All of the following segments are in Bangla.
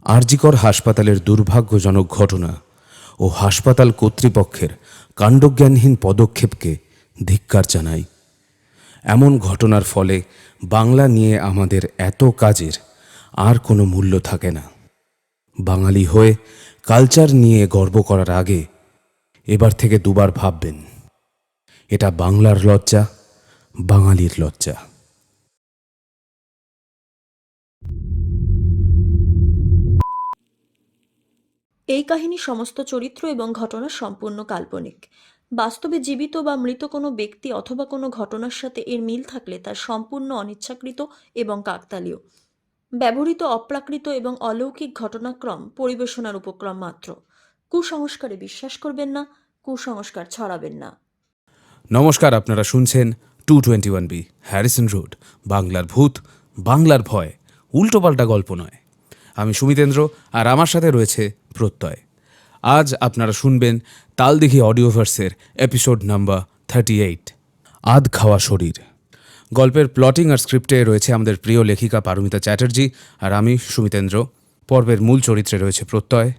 আরজিকর হাসপাতালের দুর্ভাগ্যজনক ঘটনা ও হাসপাতাল কর্তৃপক্ষের কাণ্ডজ্ঞানহীন পদক্ষেপকে ধিক্কার জানাই। এমন ঘটনার ফলে বাংলা নিয়ে আমাদের এত কাজের আর কোনো মূল্য থাকে না। বাঙালি হয়ে কালচার নিয়ে গর্ব করার আগে এবার থেকে দুবার ভাববেন, এটা বাংলার লজ্জা, বাঙালির লজ্জা। এই কাহিনী সমস্ত চরিত্র এবং ঘটনা সম্পূর্ণ কাল্পনিক। বাস্তবে জীবিত বা মৃত কোনো ব্যক্তি অথবা কোনো ঘটনার সাথে এর মিল থাকলে তা সম্পূর্ণ অনিচ্ছাকৃত এবং কাকতালীয়। ব্যবহৃত অপ্রাকৃত এবং অলৌকিক ঘটনাক্রম পরিবেশনার উপক্রম মাত্র। কুসংস্কারে বিশ্বাস করবেন না, কুসংস্কার ছড়াবেন না। নমস্কার, আপনারা শুনছেন 221B হ্যারিসন রোড, বাংলার ভূত, বাংলার ভয়, উল্টোপাল্টা গল্প নয়। আমি সুমিতেন্দ্র, আর আমার সাথে রয়েছে প্রত্যয়। আজ আপনারা শুনবেন তালদিঘি অডিওভার্সের এপিসোড নাম্বার 38, আধ খাওয়া শরীর। গল্পের প্লটিং আর স্ক্রিপ্টে রয়েছে আমাদের প্রিয় লেখিকা পারমিতা চ্যাটার্জি আর আমি সুমিতেন্দ্র। পর্বের মূল চরিত্রে রয়েছে প্রত্যয়,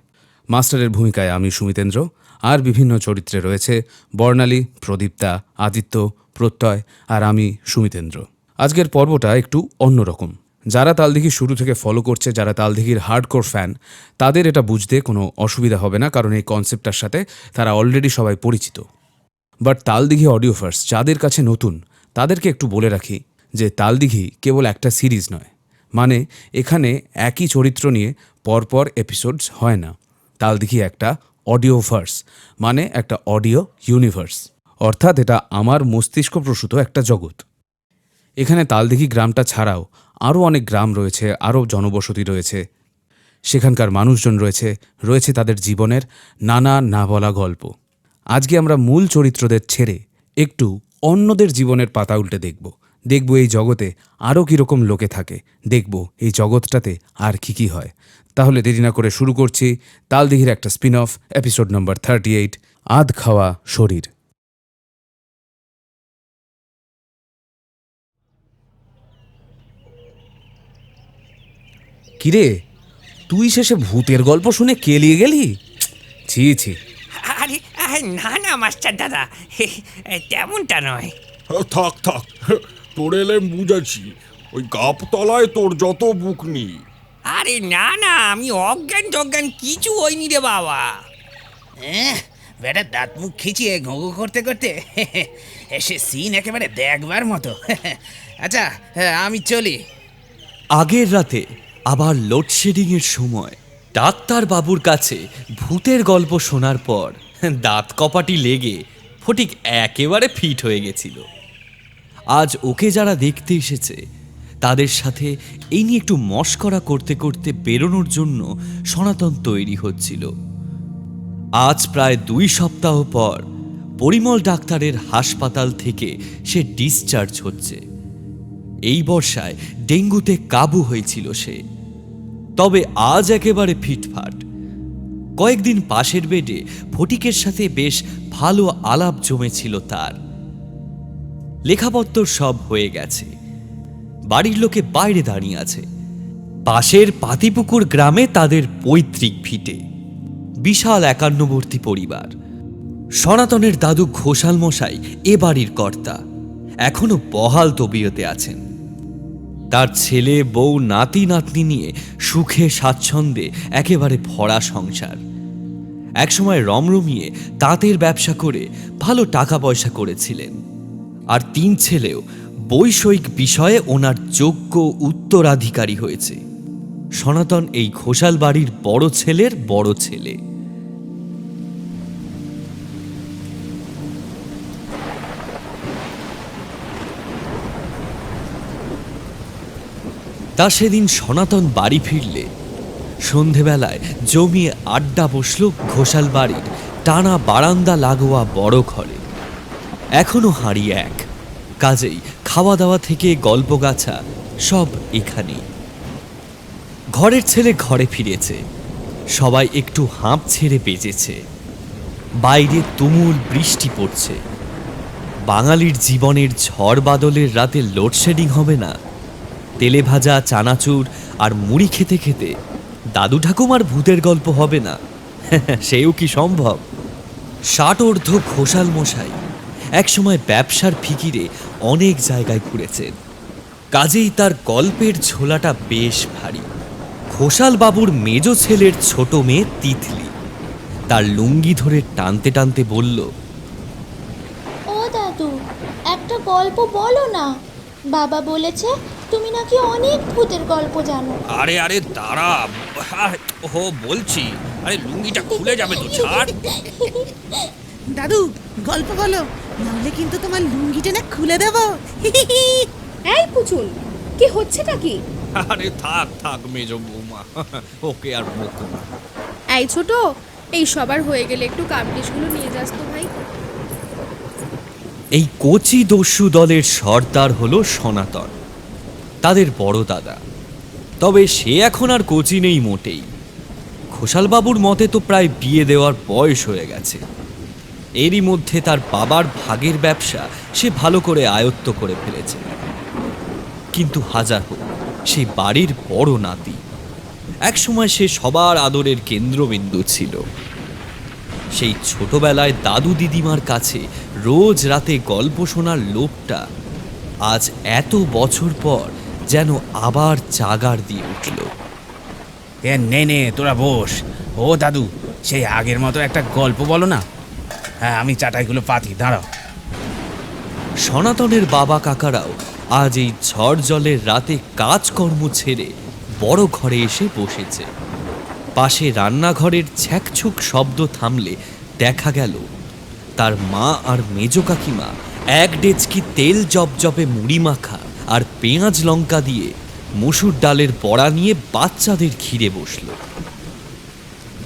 মাস্টারের ভূমিকায় আমি সুমিতেন্দ্র, আর বিভিন্ন চরিত্রে রয়েছে বর্ণালী, প্রদীপ্তা, আদিত্য, প্রত্যয় আর আমি সুমিতেন্দ্র। আজকের পর্বটা একটু অন্যরকম। যারা তালদিঘি শুরু থেকে ফলো করছে, যারা তালদিঘির হার্ডকোর ফ্যান, তাদের এটা বুঝতে কোনো অসুবিধা হবে না, কারণ এই কনসেপ্টটার সাথে তারা অলরেডি সবাই পরিচিত। বাট তালদিঘি অডিওভার্স যাদের কাছে নতুন, তাদেরকে একটু বলে রাখি যে তালদিঘি কেবল একটা সিরিজ নয়। মানে এখানে একই চরিত্র নিয়ে পরপর এপিসোডস হয় না। তালদিঘি একটা অডিওভার্স, মানে একটা অডিও ইউনিভার্স। অর্থাৎ এটা আমার মস্তিষ্ক প্রসূত একটা জগৎ। এখানে তালদিঘি গ্রামটা ছাড়াও আরও অনেক গ্রাম রয়েছে, আরও জনবসতি রয়েছে। সেখানকার মানুষজন রয়েছে তাদের জীবনের নানা না বলা গল্প। আজকে আমরা মূল চরিত্রদের ছেড়ে একটু অন্যদের জীবনের পাতা উল্টে দেখব এই জগতে আরও কীরকম লোকে থাকে, দেখব এই জগৎটাতে আর কি হয়। তাহলে দেরি না করে শুরু করছি তালদিঘির একটা স্পিন অফ, এপিসোড নাম্বার 38, আধ খাওয়া শরীর। কিরে, তুই শেষে ভূতের গল্প শুনে কেলিয়ে গেলি? ছি ছি। আরে না না মাস্টার দাদা, তেমনটা নয়। থাক তোর এলে বুঝাচ্ছি, ওই গাপতলায় তোর যত বুকনি। আরে না না, আমি অজ্ঞান কিছু হইনি রে বাবা। বেটা দাঁত মুখ খিচিয়ে ঘুঘু করতে করতে সে সিন একেবারে দেখবার মতো। আচ্ছা আমি চলি। আগের রাতে আবার লোডশেডিংয়ের সময় ডাক্তার বাবুর কাছে ভূতের গল্প শোনার পর দাঁত কপাটি লেগে ফটিক একেবারে ফিট হয়ে গেছিল। আজ ওকে যারা দেখতে এসেছে তাদের সাথে এই নিয়ে একটু মশকরা করতে করতে বেরোনোর জন্য সনাতন তৈরি হচ্ছিল। আজ প্রায় 2 সপ্তাহ পর পরিমল ডাক্তারের হাসপাতাল থেকে সে ডিসচার্জ হচ্ছে। এই বর্ষায় ডেঙ্গুতে কাবু হয়েছিল সে, তবে আজ একেবারে ফিটফাট। কয়েকদিন পাশের বেডে ফটিকের সাথে বেশ ভালো আলাপ জমেছিল তার। লেখাপত্তর সব হয়ে গেছে, বাড়ির লোকে বাইরে দাঁড়িয়ে আছে। পাশের পাতিপুকুর গ্রামে তাদের পৈতৃক ভিটে, বিশাল একান্নবর্তী পরিবার। সনাতনের দাদু ঘোষাল মশাই এ বাড়ির কর্তা, এখনো বহাল তবিয়তে আছেন। তার ছেলে বউ নাতি নাতনি নিয়ে সুখে স্বাচ্ছন্দ্যে একেবারে ভরা সংসার। একসময় রমরমিয়ে তাঁতের ব্যবসা করে ভালো টাকা পয়সা করেছিলেন, আর 3 ছেলেও বৈষয়িক বিষয়ে ওনার যোগ্য উত্তরাধিকারী হয়েছে। সনাতন এই ঘোষাল বাড়ির বড় ছেলের বড় ছেলে। তা সেদিন সনাতন বাড়ি ফিরলে সন্ধেবেলায় জমিয়ে আড্ডা বসল ঘোষাল বাড়ির টানা বারান্দা লাগোয়া বড় ঘরে। এখনো হাঁড়ি এক, কাজেই খাওয়া দাওয়া থেকে গল্পগাছা সব এখানেই। ঘরের ছেলে ঘরে ফিরেছে, সবাই একটু হাঁপ ছেড়ে বেজেছে। বাইরে তুমুল বৃষ্টি পড়ছে। বাঙালির জীবনের ঝড় বাদলের রাতে লোডশেডিং হবে না? তেলে ভাজা চানাচুর আর মুড়ি খেতে খেতে দাদু ঠাকুমার ভূতের গল্প হবে না সেও কি সম্ভব? ষাটোর্ধ্ব ঘোষাল মশাই একসময় ব্যবসার ফিকিরে অনেক জায়গায় ঘুরেছেন, কাজেই তার গল্পের ঝোলাটা বেশ ভারী। ঘোষাল বাবুর মেজ ছেলের ছোট মেয়ে তিতলি তার লুঙ্গি ধরে টানতে টানতে বলল, ও দাদু, একটা গল্প বলো না। বাবা বলেছে তুমি নাকি অনেক ভূতের গল্প জানো। আরে আরে দাঁড়া, ও বলছি, আরে লুঙ্গিটা খুলে যাবে তো, ছাড়। দাদু গল্প বলো, নাহলে কিন্তু তোমার লুঙ্গিটা না খুলে দেবো। এই পুচুল, কি হচ্ছেটা কি? আরে থাক থাক মেজ বৌমা, ওকে আর বকো না। এই ছোট, এই সবার হয়ে গেলে একটু কাপডিশগুলো নিয়ে যাস তো ভাই। এই কোচি দস্যু দলের সর্দার হলো সনাতন, তাদের বড় দাদা। তবে সে এখন আর কোচি নেই মোটেই। ঘোষালবাবুর মতে তো প্রায় বিয়ে দেওয়ার বয়স হয়ে গেছে। এরই মধ্যে তার বাবার ভাগের ব্যবসা সে ভালো করে আয়ত্ত করে ফেলেছে। কিন্তু হাজার হোক, সে বাড়ির বড় নাতি। একসময় সে সবার আদরের কেন্দ্রবিন্দু ছিল। সেই ছোটবেলায় দাদু দিদিমার কাছে রোজ রাতে গল্প শোনার লোকটা আজ এত বছর পর যেন আবার জাগার দিয়ে উঠল। এ নে নে, তোরা বস। ও দাদু, সেই আগের মতো একটা গল্প বলো না। হ্যাঁ, আমি চাটাইগুলো পাতি, দাঁড়াও। সনাতনের বাবা কাকারাও আজ এই ঝড় জলের রাতে কাজকর্ম ছেড়ে বড় ঘরে এসে বসেছে। পাশে রান্নাঘরের ছ্যাকছুক শব্দ থামলে দেখা গেল তার মা আর মেজ কাকিমা এক ডেচকি তেল জবজবে মুড়ি মাখা আর পেঁয়াজ লঙ্কা দিয়ে মসুর ডালের বড়া নিয়ে বাচ্চাদের ঘিরে বসল।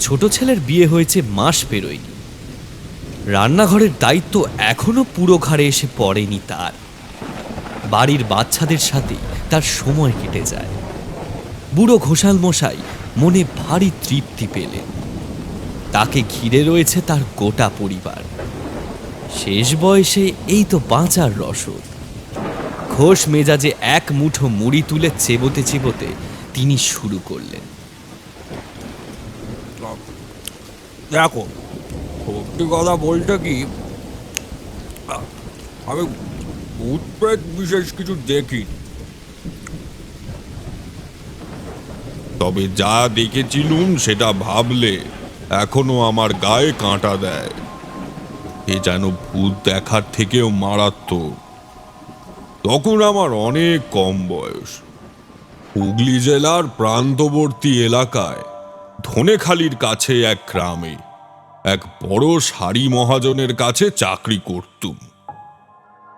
ছোট ছেলের বিয়ে হয়েছে মাস পেরোয়নি। রান্নাঘরের দায়িত্ব এখনো পুরো ঘাড়ে এসে পড়েনি তার। বাড়ির বাচ্চাদের সাথে তার সময় কেটে যায়। বুড়ো ঘোষাল মশাই মনে ভারী তৃপ্তি পেলেন। তাকে ঘিরে রয়েছে তার গোটা পরিবার। শেষ বয়সে এই তো বাঁচার রসদ। ঘোষ মেজাজে এক মুঠো মুড়ি তুলে চেবোতে চেবোতে তিনি শুরু করলেন। দেখো, সত্যি কথা বলতে কি, আমি ভূত প্রেত বিশেষ কিছু দেখি, তবে যা দেখেছিলুম সেটা ভাবলে এখনো আমার গায়ে কাঁটা দেয়। এ যেন ভূত দেখার থেকেও মারাত্মক। তখন আমার অনেক কম বয়স। হুগলি জেলার প্রান্তবর্তী এলাকায় ধনেখালির কাছে এক গ্রামে এক বড় শাড়ি মহাজনের কাছে চাকরি করতুম।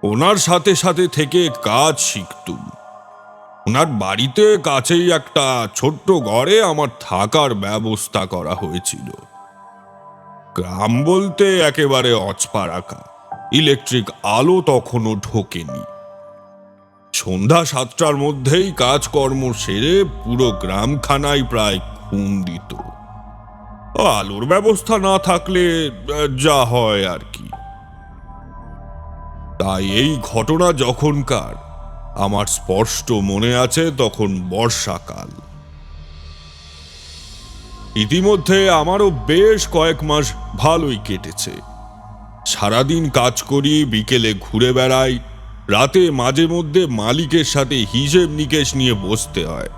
ওনার সাথে সাথে থেকে কাজ শিখতুম। ওনার বাড়িতে কাছেই একটা ছোট্ট ঘরে আমার থাকার ব্যবস্থা করা হয়েছিল। গ্রাম বলতে একেবারে অচপাড়াকা, ইলেকট্রিক আলো তখনও ঢোকেনি। সন্ধ্যা 7টার মধ্যেই কাজকর্ম সেরে পুরো গ্রামখানায় প্রায় ঘুম দিত। আলোর ব্যবস্থা না থাকলে যা হয় আর কি। তাই এই ঘটনা যখনকার আমার স্পষ্ট মনে আছে, তখন বর্ষাকাল। ইতিমধ্যে আমারও বেশ কয়েক মাস ভালোই কেটেছে। সারাদিন কাজ করি, বিকেলে ঘুরে বেড়াই, রাতে মাঝে মধ্যে মালিকের সাথে হিসেব নিকেশ নিয়ে বসতে হয়।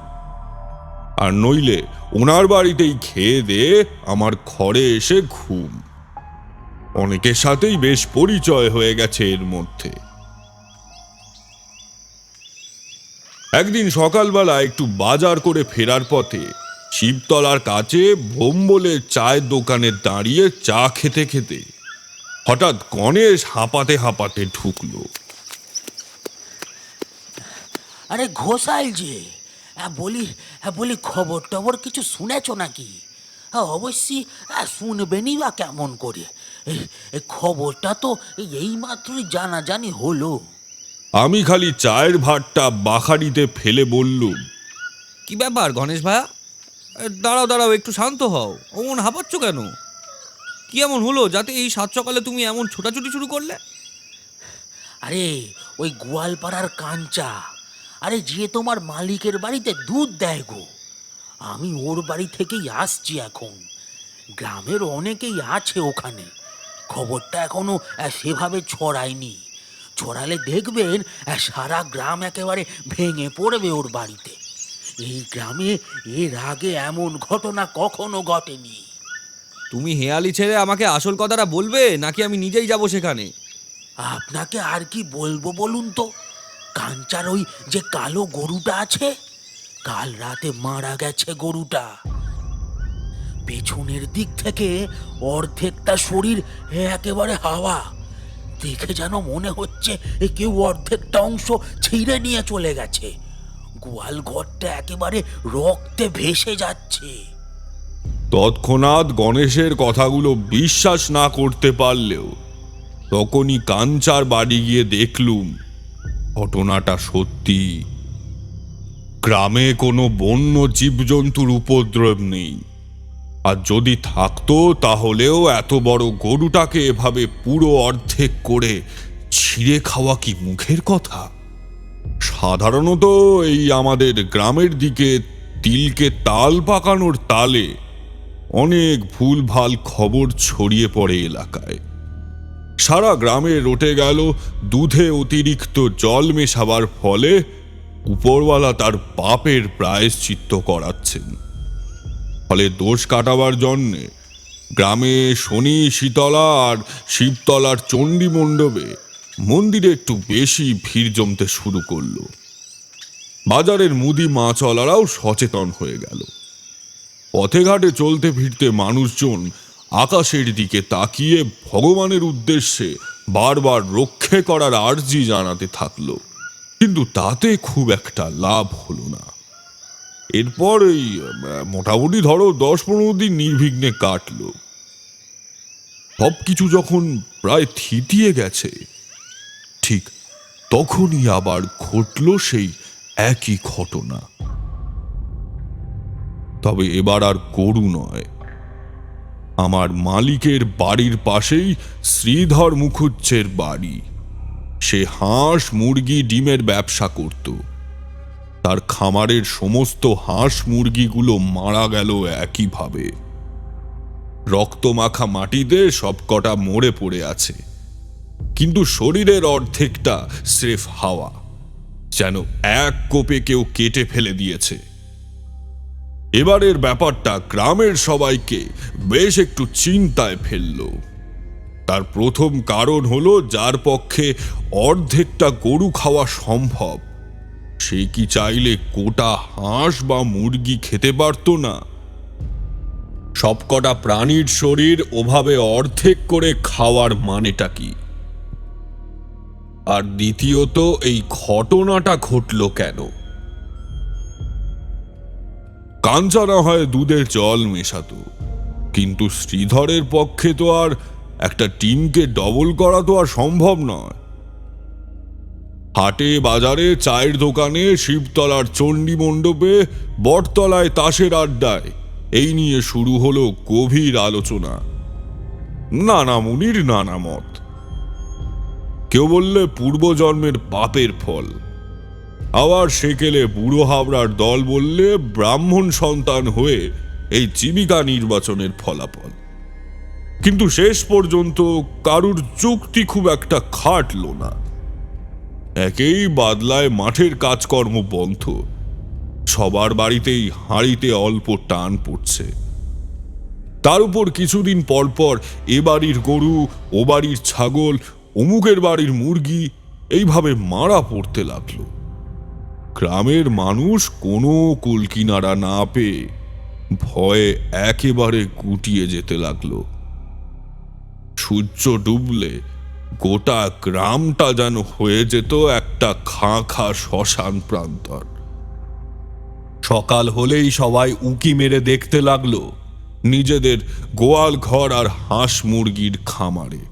আর নইলে ওনার বাড়িতেই খেয়ে দিয়ে আমার ঘরে এসে ঘুম। অনেকের সাথেই বেশ পরিচয় হয়ে গেছে এর মধ্যে। একদিন সকালবেলা একটু বাজার করে ফেরার পথে শিবতলার কাছে ভোম্বলের চায়ের দোকানে দাঁড়িয়ে চা খেতে খেতে হঠাৎ গণেশ হাঁপাতে হাঁপাতে ঢুকলো। আরে ঘোষাল যে, বলি খবর টবর কিছু শুনেছ নাকি? অবশ্যই শুনবেনই বা কেমন করে? এই খবরটা তো এইমাত্রই জানাজানি হলো। আমি খালি চায়ের ভাতটা বাখারিতে ফেলে বললুম, কি ব্যাপার গণেশ ভাইয়া? দাঁড়াও দাঁড়াও, একটু শান্ত হও। অমন হাঁপাচ্ছ কেন? কি এমন হলো যাতে এই সাত সকালে তুমি এমন ছোটাছুটি শুরু করলে? আরে ওই গোয়ালপাড়ার কাঞ্চা, আরে যে তোমার মালিকের বাড়িতে দুধ দেয় গো, আমি ওর বাড়ি থেকেই আসছি এখন। গ্রামের অনেকেই আছে ওখানে, খবরটা এখনো সেভাবে ছড়ায়নি। ছড়ালে দেখবেন সারা গ্রাম একেবারে ভেঙে পড়বে ওর বাড়িতে। এই গ্রামে এর আগে এমন ঘটনা কখনো ঘটেনি। তুমি হেয়ালি ছেড়ে আমাকে আসল কথাটা বলবে নাকি আমি নিজেই যাব সেখানে? আপনাকে আর কি বলবো বলুন তো? কাঞ্চার ওই যে কালো গরুটা আছে, কাল রাতে মারা গেছে গরুটা। পেছনের দিক থেকে অর্ধেকটা শরীর একেবারে হাওয়া, দেখে যেন মনে হচ্ছে কেউ অর্ধেকটা অংশ ছিঁড়ে নিয়ে চলে গেছে। গোয়াল ঘরটা একেবারে রক্তে ভেসে যাচ্ছে। তৎক্ষণাৎ গণেশের কথাগুলো বিশ্বাস না করতে পারলেও তখনই কাঞ্চার বাড়ি গিয়ে দেখলুম ঘটনাটা সত্যি। গ্রামে কোনো বন্য জীবজন্তুর উপদ্রব নেই, আর যদি থাকতো তাহলেও এত বড় গরুটাকে এভাবে পুরো অর্ধেক করে ছিঁড়ে খাওয়া কি মুখের কথা? সাধারণত এই আমাদের গ্রামের দিকে তিলকে তাল পাকানোর তালে অনেক ভুলভাল খবর ছড়িয়ে পড়ে এলাকায়। সারা গ্রামে রটে গেল দুধে অতিরিক্ত জল মেশাবার ফলে উপরওয়ালা তার পাপের প্রায়শ্চিত্ত করাচ্ছেন। ফলে দোষ কাটাবার জন্যে গ্রামে শনি, শীতলা আর শিবতলার চণ্ডী মণ্ডপে মন্দিরে একটু বেশি ভিড় জমতে শুরু করলো। বাজারের মুদি মাছওয়ালারাও সচেতন হয়ে গেল। পথে ঘাটে চলতে ফিরতে মানুষজন আকাশের দিকে তাকিয়ে ভগবানের উদ্দেশ্যে বারবার রক্ষে করার আর্জি জানাতে থাকলো, কিন্তু তাতে খুব একটা লাভ হলো না। এরপর এই মোটামুটি ধরো 10-15 দিন নির্বিঘ্নে কাটলো। সব কিছু যখন প্রায় থিতিয়ে গেছে, ঠিক তখনই আবার ঘটল সেই একই ঘটনা। তবে এবার আর গরু নয়, আমার মালিকের বাড়ির পাশেই শ্রীধর মুখুজ্জের বাড়ি। সে হাঁস, মুরগি, ডিমের ব্যবসা করত। তার খামারের সমস্ত হাঁস মুরগিগুলো মারা গেল একইভাবে। রক্তমাখা মাটিতে সবকটা মরে পড়ে আছে, কিন্তু শরীরের অর্ধেকটা স্রেফ হাওয়া, যেন এক কোপে কেউ কেটে ফেলে দিয়েছে। এবারের ব্যাপারটা গ্রামের সবাইকে বেশ একটু চিন্তায় ফেলল। তার প্রথম কারণ হলো, যার পক্ষে অর্ধেকটা গরু খাওয়া সম্ভব সে কি চাইলে গোটা হাঁস বা মুরগি খেতে পারত না? সবকটা প্রাণীর শরীর ওভাবে অর্ধেক করে খাওয়ার মানেটা কি? আর দ্বিতীয়ত, এই ঘটনাটা ঘটল কেন? কাঞ্চা না হয় দুধে জল মেশাতো, কিন্তু শ্রীধরের পক্ষে তো আর একটা টিনকে ডবল করা তো আর সম্ভব নয়। হাটে, বাজারে, চায়ের দোকানে, শিবতলার চণ্ডী মণ্ডপে, বটতলায় তাসের আড্ডায় এই নিয়ে শুরু হলো গভীর আলোচনা। নানা মুনির নানা মত। কেউ বললে পূর্বজন্মের পাপের ফল, আবার সেকেলে বুড়ো হাবড়ার দল বললে ব্রাহ্মণ সন্তান হয়ে এই জীবিকা নির্বাচনের ফলাফল। কিন্তু শেষ পর্যন্ত কারুর যুক্তি খুব একটা খাটল না। একেই বাদলায় মাঠের কাজকর্ম বন্ধ, সবার বাড়িতেই হাঁড়িতে অল্প টান পড়ছে। তার উপর কিছুদিন পর পর এ বাড়ির গরু, ও বাড়ির ছাগল, অমুকের বাড়ির মুরগি এইভাবে মারা পড়তে লাগলো। গ্রামের মানুষ কোনো কুলকিনারা না পেয়ে ভয়ে একেবারে গুটিয়ে যেতে লাগলো। সূর্য ডুবলে গোটা গ্রামটা যেন হয়ে যেত একটা খাঁ খাঁ শ্মশান প্রান্তর। সকাল হলেই সবাই উঁকি মেরে দেখতে লাগলো নিজেদের গোয়াল ঘর আর হাঁস মুরগির খামারে।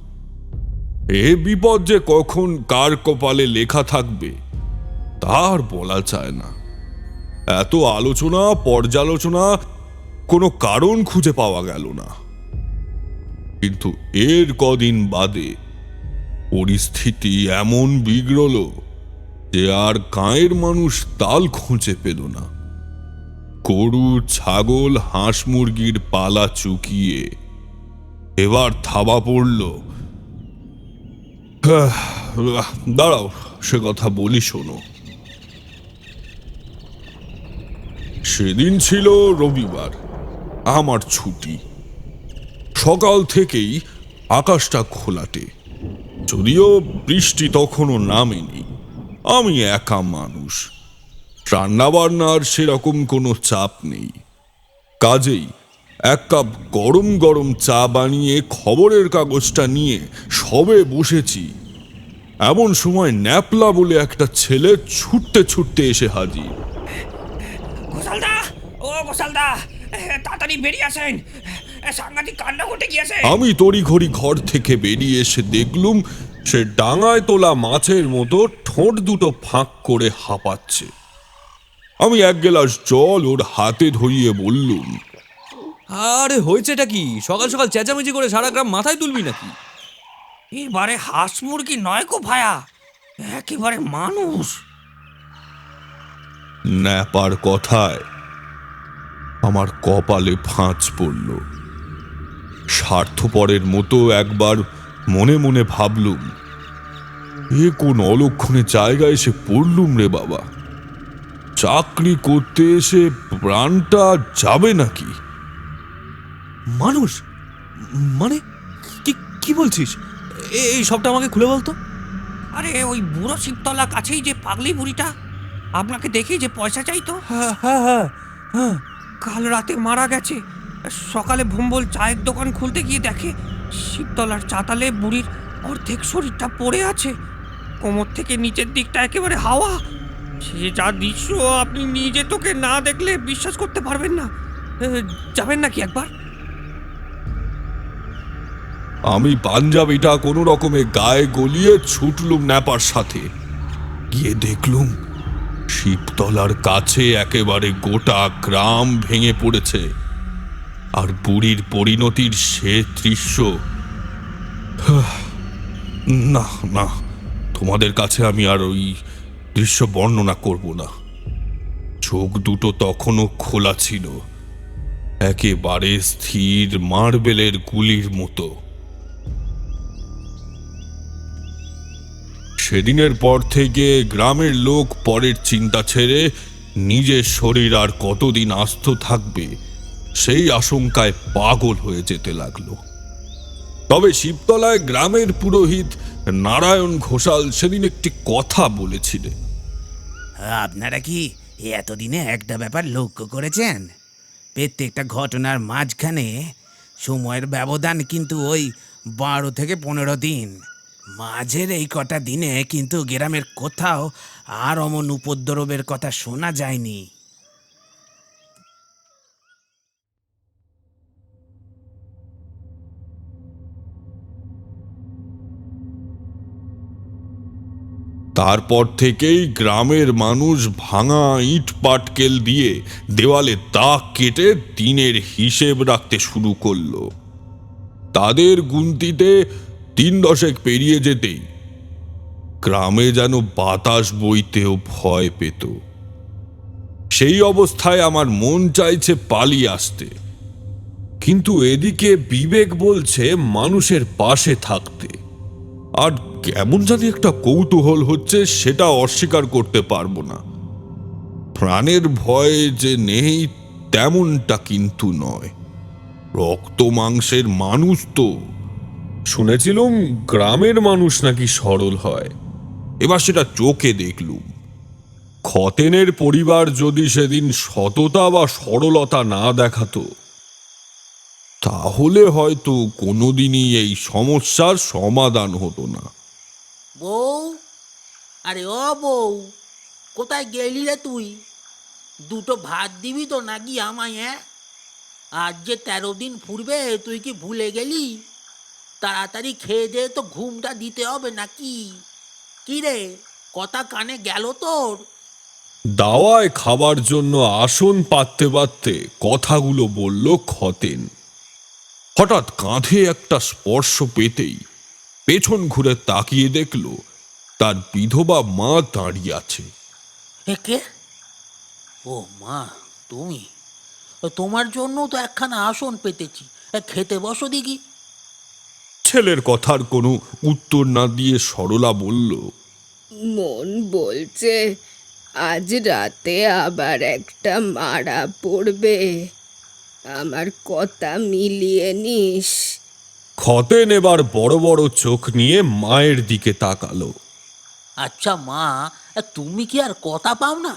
এ বিপদ যে কখন কার কপালে লেখা থাকবে তার বলা যায় না। এত আলোচনা পর্যালোচনা, কোনো কারণ খুঁজে পাওয়া গেল না। কিন্তু এর কদিন বাদে পরিস্থিতি এমন বিগড়ল যে আর গাঁয়ের মানুষ তাল খুঁজে পেল না। গরু, ছাগল, হাঁস মুরগির পালা চুকিয়ে এবার থাবা পড়ল। দাঁড়াও, সে কথা বলি শোনো। সেদিন ছিল রবিবার, আমার ছুটি। সকাল থেকেই আকাশটা খোলাটে, যদিও বৃষ্টি তখনও নামেনি। আমি একা মানুষ, রান্নাবান্নার সেরকম কোনো চাপ নেই। কাজেই এক কাপ গরম গরম চা বানিয়ে খবরের কাগজটা নিয়ে সবে বসেছি, এমন সময় ন্যাপলা বলে একটা ছেলে ছুটতে ছুটতে এসে হাজির। গোসালদা, ও গোসালদা, তাড়াতাড়ি বেরিয়ে আসেন, সাংঘাতিক কাণ্ড ঘটে গিয়েছে। আমি তড়িঘড়ি ঘর থেকে বেরিয়ে এসে দেখলুম সে ডাঙায় তোলা মাছের মতো ঠোঁট দুটো ফাঁক করে হাঁপাচ্ছে। আমি এক গ্লাস জল ওর হাতে ধরিয়ে বললুম, আরে হয়েছেটা কি? সকাল সকাল চেঁচামেচি করে সারা গ্রাম মাথায় তুলবি নাকি? এবারে হাঁস মুরগি নয় গো ভায়া, একেবারে মানুষ। ন্যাপার কথায় আমার কপালে ফাঁচ পড়ল। স্বার্থপরের মতো একবার মনে মনে ভাবলুম, এ কোন অলক্ষণে জায়গায় এসে পড়লুম রে বাবা। চাকরি করতে এসে প্রাণটা যাবে নাকি? মানুষ মানে কি কি বলছিস? এই সবটা আমাকে খুলে বলতো। আরে ওই বুড়ো শিবতলা কাছেই যে পাগলি বুড়িটা আপনাকে দেখেই যে পয়সা চাইতো, হ্যাঁ হ্যাঁ হ্যাঁ হ্যাঁ। কাল রাতে মারা গেছে। সকালে ভুম্বল চায়ের দোকান খুলতে গিয়ে দেখে শিবতলার চাতালে বুড়ির অর্ধেক শরীরটা পড়ে আছে, কোমর থেকে নিচের দিকটা একেবারে হাওয়া। সে যা দৃশ্য আপনি নিজে তোকে না দেখলে বিশ্বাস করতে পারবেন না। যাবেন নাকি একবার? আমি পাঞ্জাবিটা কোনো রকমে গায়ে গলিয়ে ছুটলুম ন্যাপার সাথে। গিয়ে দেখলুম শিবতলার কাছে একেবারে গোটা গ্রাম ভেঙে পড়েছে, আর বুড়ির পরিণতির সে দৃশ্য। না না, তোমাদের কাছে আমি আর ওই দৃশ্য বর্ণনা করব না। চোখ দুটো তখনও খোলা ছিল, একেবারে স্থির মার্বেলের গুলির মতো। সেদিনের পর থেকে গ্রামের লোক পরের চিন্তা ছেড়ে নিজের শরীর আর কতদিন আস্ত থাকবে সেই আশঙ্কায় পাগল হয়ে যেতে লাগলো। তবে শিবতলায় গ্রামের পুরোহিত নারায়ণ ঘোষাল সেদিন একটি কথা বলেছিলেন। আপনারা কি এতদিনে একটা ব্যাপার লক্ষ্য করেছেন? প্রত্যেকটা ঘটনার মাঝখানে সময়ের ব্যবধান কিন্তু ওই 12 থেকে 15 দিন। মাঝের এই কটা দিনে কিন্তু গ্রামের কোথাও আর অমন উপদ্রবের কথা শোনা যায়নি। তারপর থেকেই গ্রামের মানুষ ভাঙা ইট পাটকেল দিয়ে দেওয়ালে দাগ কেটে দিনের হিসেব রাখতে শুরু করলো। তাদের গুনতিতে 3 দশেক পেরিয়ে যেতেই গ্রামে যেন বাতাস বইতেও ভয় পেত। সেই অবস্থায় আমার মন চাইছে পালিয়ে আসতে, কিন্তু এদিকে বিবেক বলছে মানুষের পাশে থাকতে। আর কেমন জানি একটা কৌতূহল হচ্ছে, সেটা অস্বীকার করতে পারবো না। প্রাণের ভয় যে নেই তেমনটা কিন্তু নয়। রক্ত মাংসের মানুষ তো। শুনেছিলুম গ্রামের মানুষ নাকি সরল হয়, এবার সেটা চোখে দেখলুম। খতেনের পরিবার যদি সেদিন সততা বা সরলতা না দেখাতো, তাহলে হয়তো কোনোদিনই এই সমস্যার সমাধান হতো না। বউ, আরে ও বউ, কোথায় গেলি রে তুই? দুটো ভাত দিবি তো নাকি আমায়? আজ যে 13 দিন ফুরবে, তুই কি ভুলে গেলি? তাড়াতাড়ি খেয়ে দে তো, ঘুমটা দিতে হবে নাকি? কি রে, কথা কানে গেল তোর? দাওয়ায় খাবার জন্য আসন পাততে পাততে কথাগুলো বলল খতেন। হঠাৎ কাঁধে একটা স্পর্শ পেতেই পেছন ঘুরে তাকিয়ে দেখল তার বিধবা মা দাঁড়িয়ে আছে। একে ও মা, তুমি? তোমার জন্য তো একখানা আসন পেতেছি, খেতে বসো দেখি। ছেলের কথার কোনো উত্তর না দিয়ে সরলা বলল, মন বলছে আজ রাতে আবার একটা মারা পড়বে। আমার কথা মিলিয়ে নিস। খতেন এবার বড় বড় চোখ নিয়ে মায়ের দিকে তাকালো। আচ্ছা মা, তুমি কি আর কথা পাও না?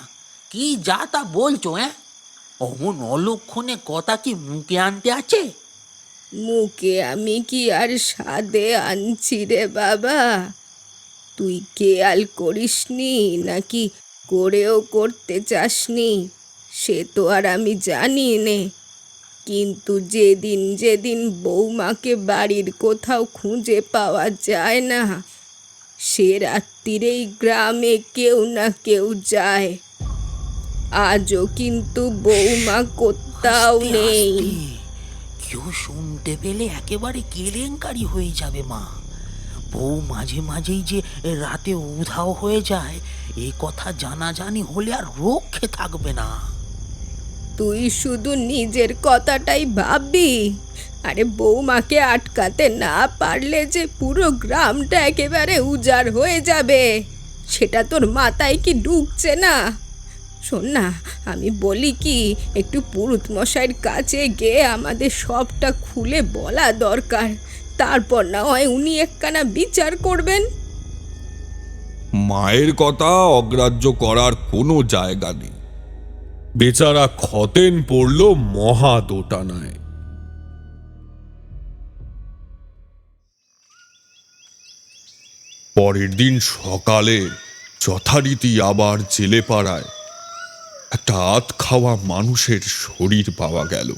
কি যা তা বলছো? অমন অলক্ষণে কথা কি মুখে আনতে আছে? মুখে আমি কি আর স্বাদে আনছি রে বাবা? তুই খেয়াল করিসনি নাকি করেও করতে চাসনি সে তো আর আমি জানি নে, কিন্তু যেদিন যেদিন বৌমাকে বাড়ির কোথাও খুঁজে পাওয়া যায় না, সে রাত্রিরেই গ্রামে কেউ না কেউ যায়। আজও কিন্তু বৌমা কোথাও আস্তে নেই। আস্তে। কেউ শুনতে পেলে একেবারে কেলেঙ্কারি হয়ে যাবে মা। বউ মাঝে মাঝেই যে রাতে উধাও হয়ে যায়, এ কথা জানাজানি হলে আর রক্ষে থাকবে না। তুই শুধু নিজের কথাটাই ভাববি। আরে বৌমাকে আটকাতে না পারলে যে পুরো গ্রামটা একেবারে উজাড় হয়ে যাবে, সেটা তোর মাথায় কি ঢুকছে না? শোন না, আমি বলি কি, একটু পুরুত মশাইয়ের কাছে গিয়ে আমাদের সবটা খুলে বলা দরকার। তারপর না হয় উনি একখানা বিচার করবেন। মায়ের কথা অগ্রাহ্য করার কোনো জায়গা নেই। বেচারা খতেন পড়ল মহা দোটানায়। পরের দিন সকালে যথারীতি আবার জেলে পাড়ায় একটা আধ খাওয়া মানুষের শরীর পাওয়া গেল।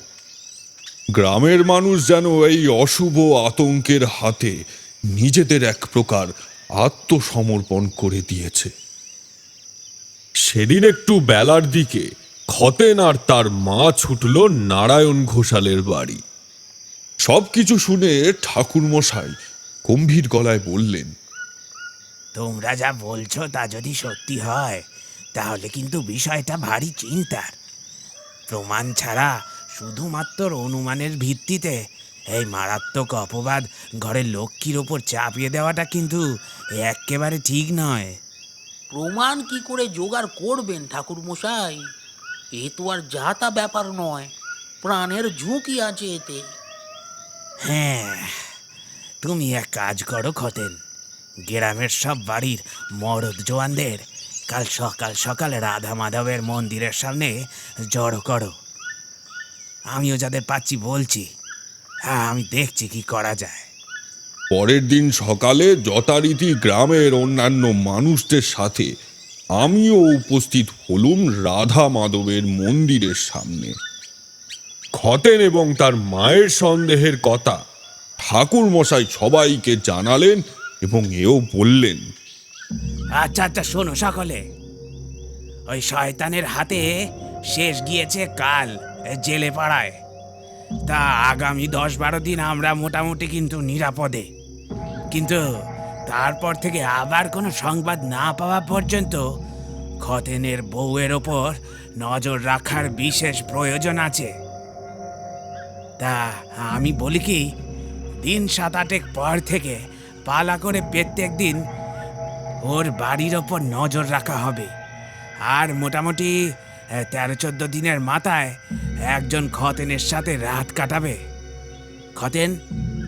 গ্রামের মানুষ যেন এই অশুভ আতঙ্কের হাতে নিজেদের এক প্রকার আত্মসমর্পণ করে দিয়েছে। সেদিন একটু বেলার দিকে খতেন আর তার মা ছুটল নারায়ণ ঘোষালের বাড়ি। সবকিছু শুনে ঠাকুরমশাই গম্ভীর গলায় বললেন, তোমরা যা বলছো তা যদি সত্যি হয় তাহলে কিন্তু বিষয়টা ভারী চিন্তার। প্রমাণ ছাড়া শুধুমাত্র অনুমানের ভিত্তিতে এই মারাত্মক অপবাদ ঘরের লক্ষ্মীর ওপর চাপিয়ে দেওয়াটা কিন্তু একেবারে ঠিক নয়। প্রমাণ কি করে জোগাড় করবেন ঠাকুর মশাই? এ তো আর যা তা ব্যাপার নয়, প্রাণের ঝুঁকি আছে এতে। হ্যাঁ, তুমি এক কাজ করো খতেন, গ্রামের সব বাড়ির মরদ জওয়ানদের কাল সকাল সকাল রাধা মাধবের মন্দিরের সামনে জড়ো করো। আমিও যাদের পাচ্ছি বলছি, হ্যাঁ আমি দেখছি কি করা যায়। পরের দিন সকালে যথারীতি গ্রামের অন্যান্য মানুষদের সাথে আমিও উপস্থিত হলুম রাধা মাধবের মন্দিরের সামনে। খতেন এবং তার মায়ের সন্দেহের কথা ঠাকুর মশাই সবাইকে জানালেন এবং এও বললেন, আচ্ছা আচ্ছা শোনো সকলে, ওই শয়তানের হাতে শেষ গিয়েছে কাল জেলে পাড়ায়। তা আগামী 10-12 দিন আমরা মোটামুটি কিন্তু নিরাপদে, কিন্তু তারপর থেকে আবার কোনো সংবাদ না পাওয়া পর্যন্ত খতেনের বউয়ের ওপর নজর রাখার বিশেষ প্রয়োজন আছে। তা আমি বলি কি, দিন 7-8 পর থেকে পালা করে প্রত্যেক দিন ওর বাড়ির ওপর নজর রাখা হবে। আর মোটামুটি 13-14 দিনের মাথায় একজন খতেনের সাথে রাত কাটাবে। খতেন,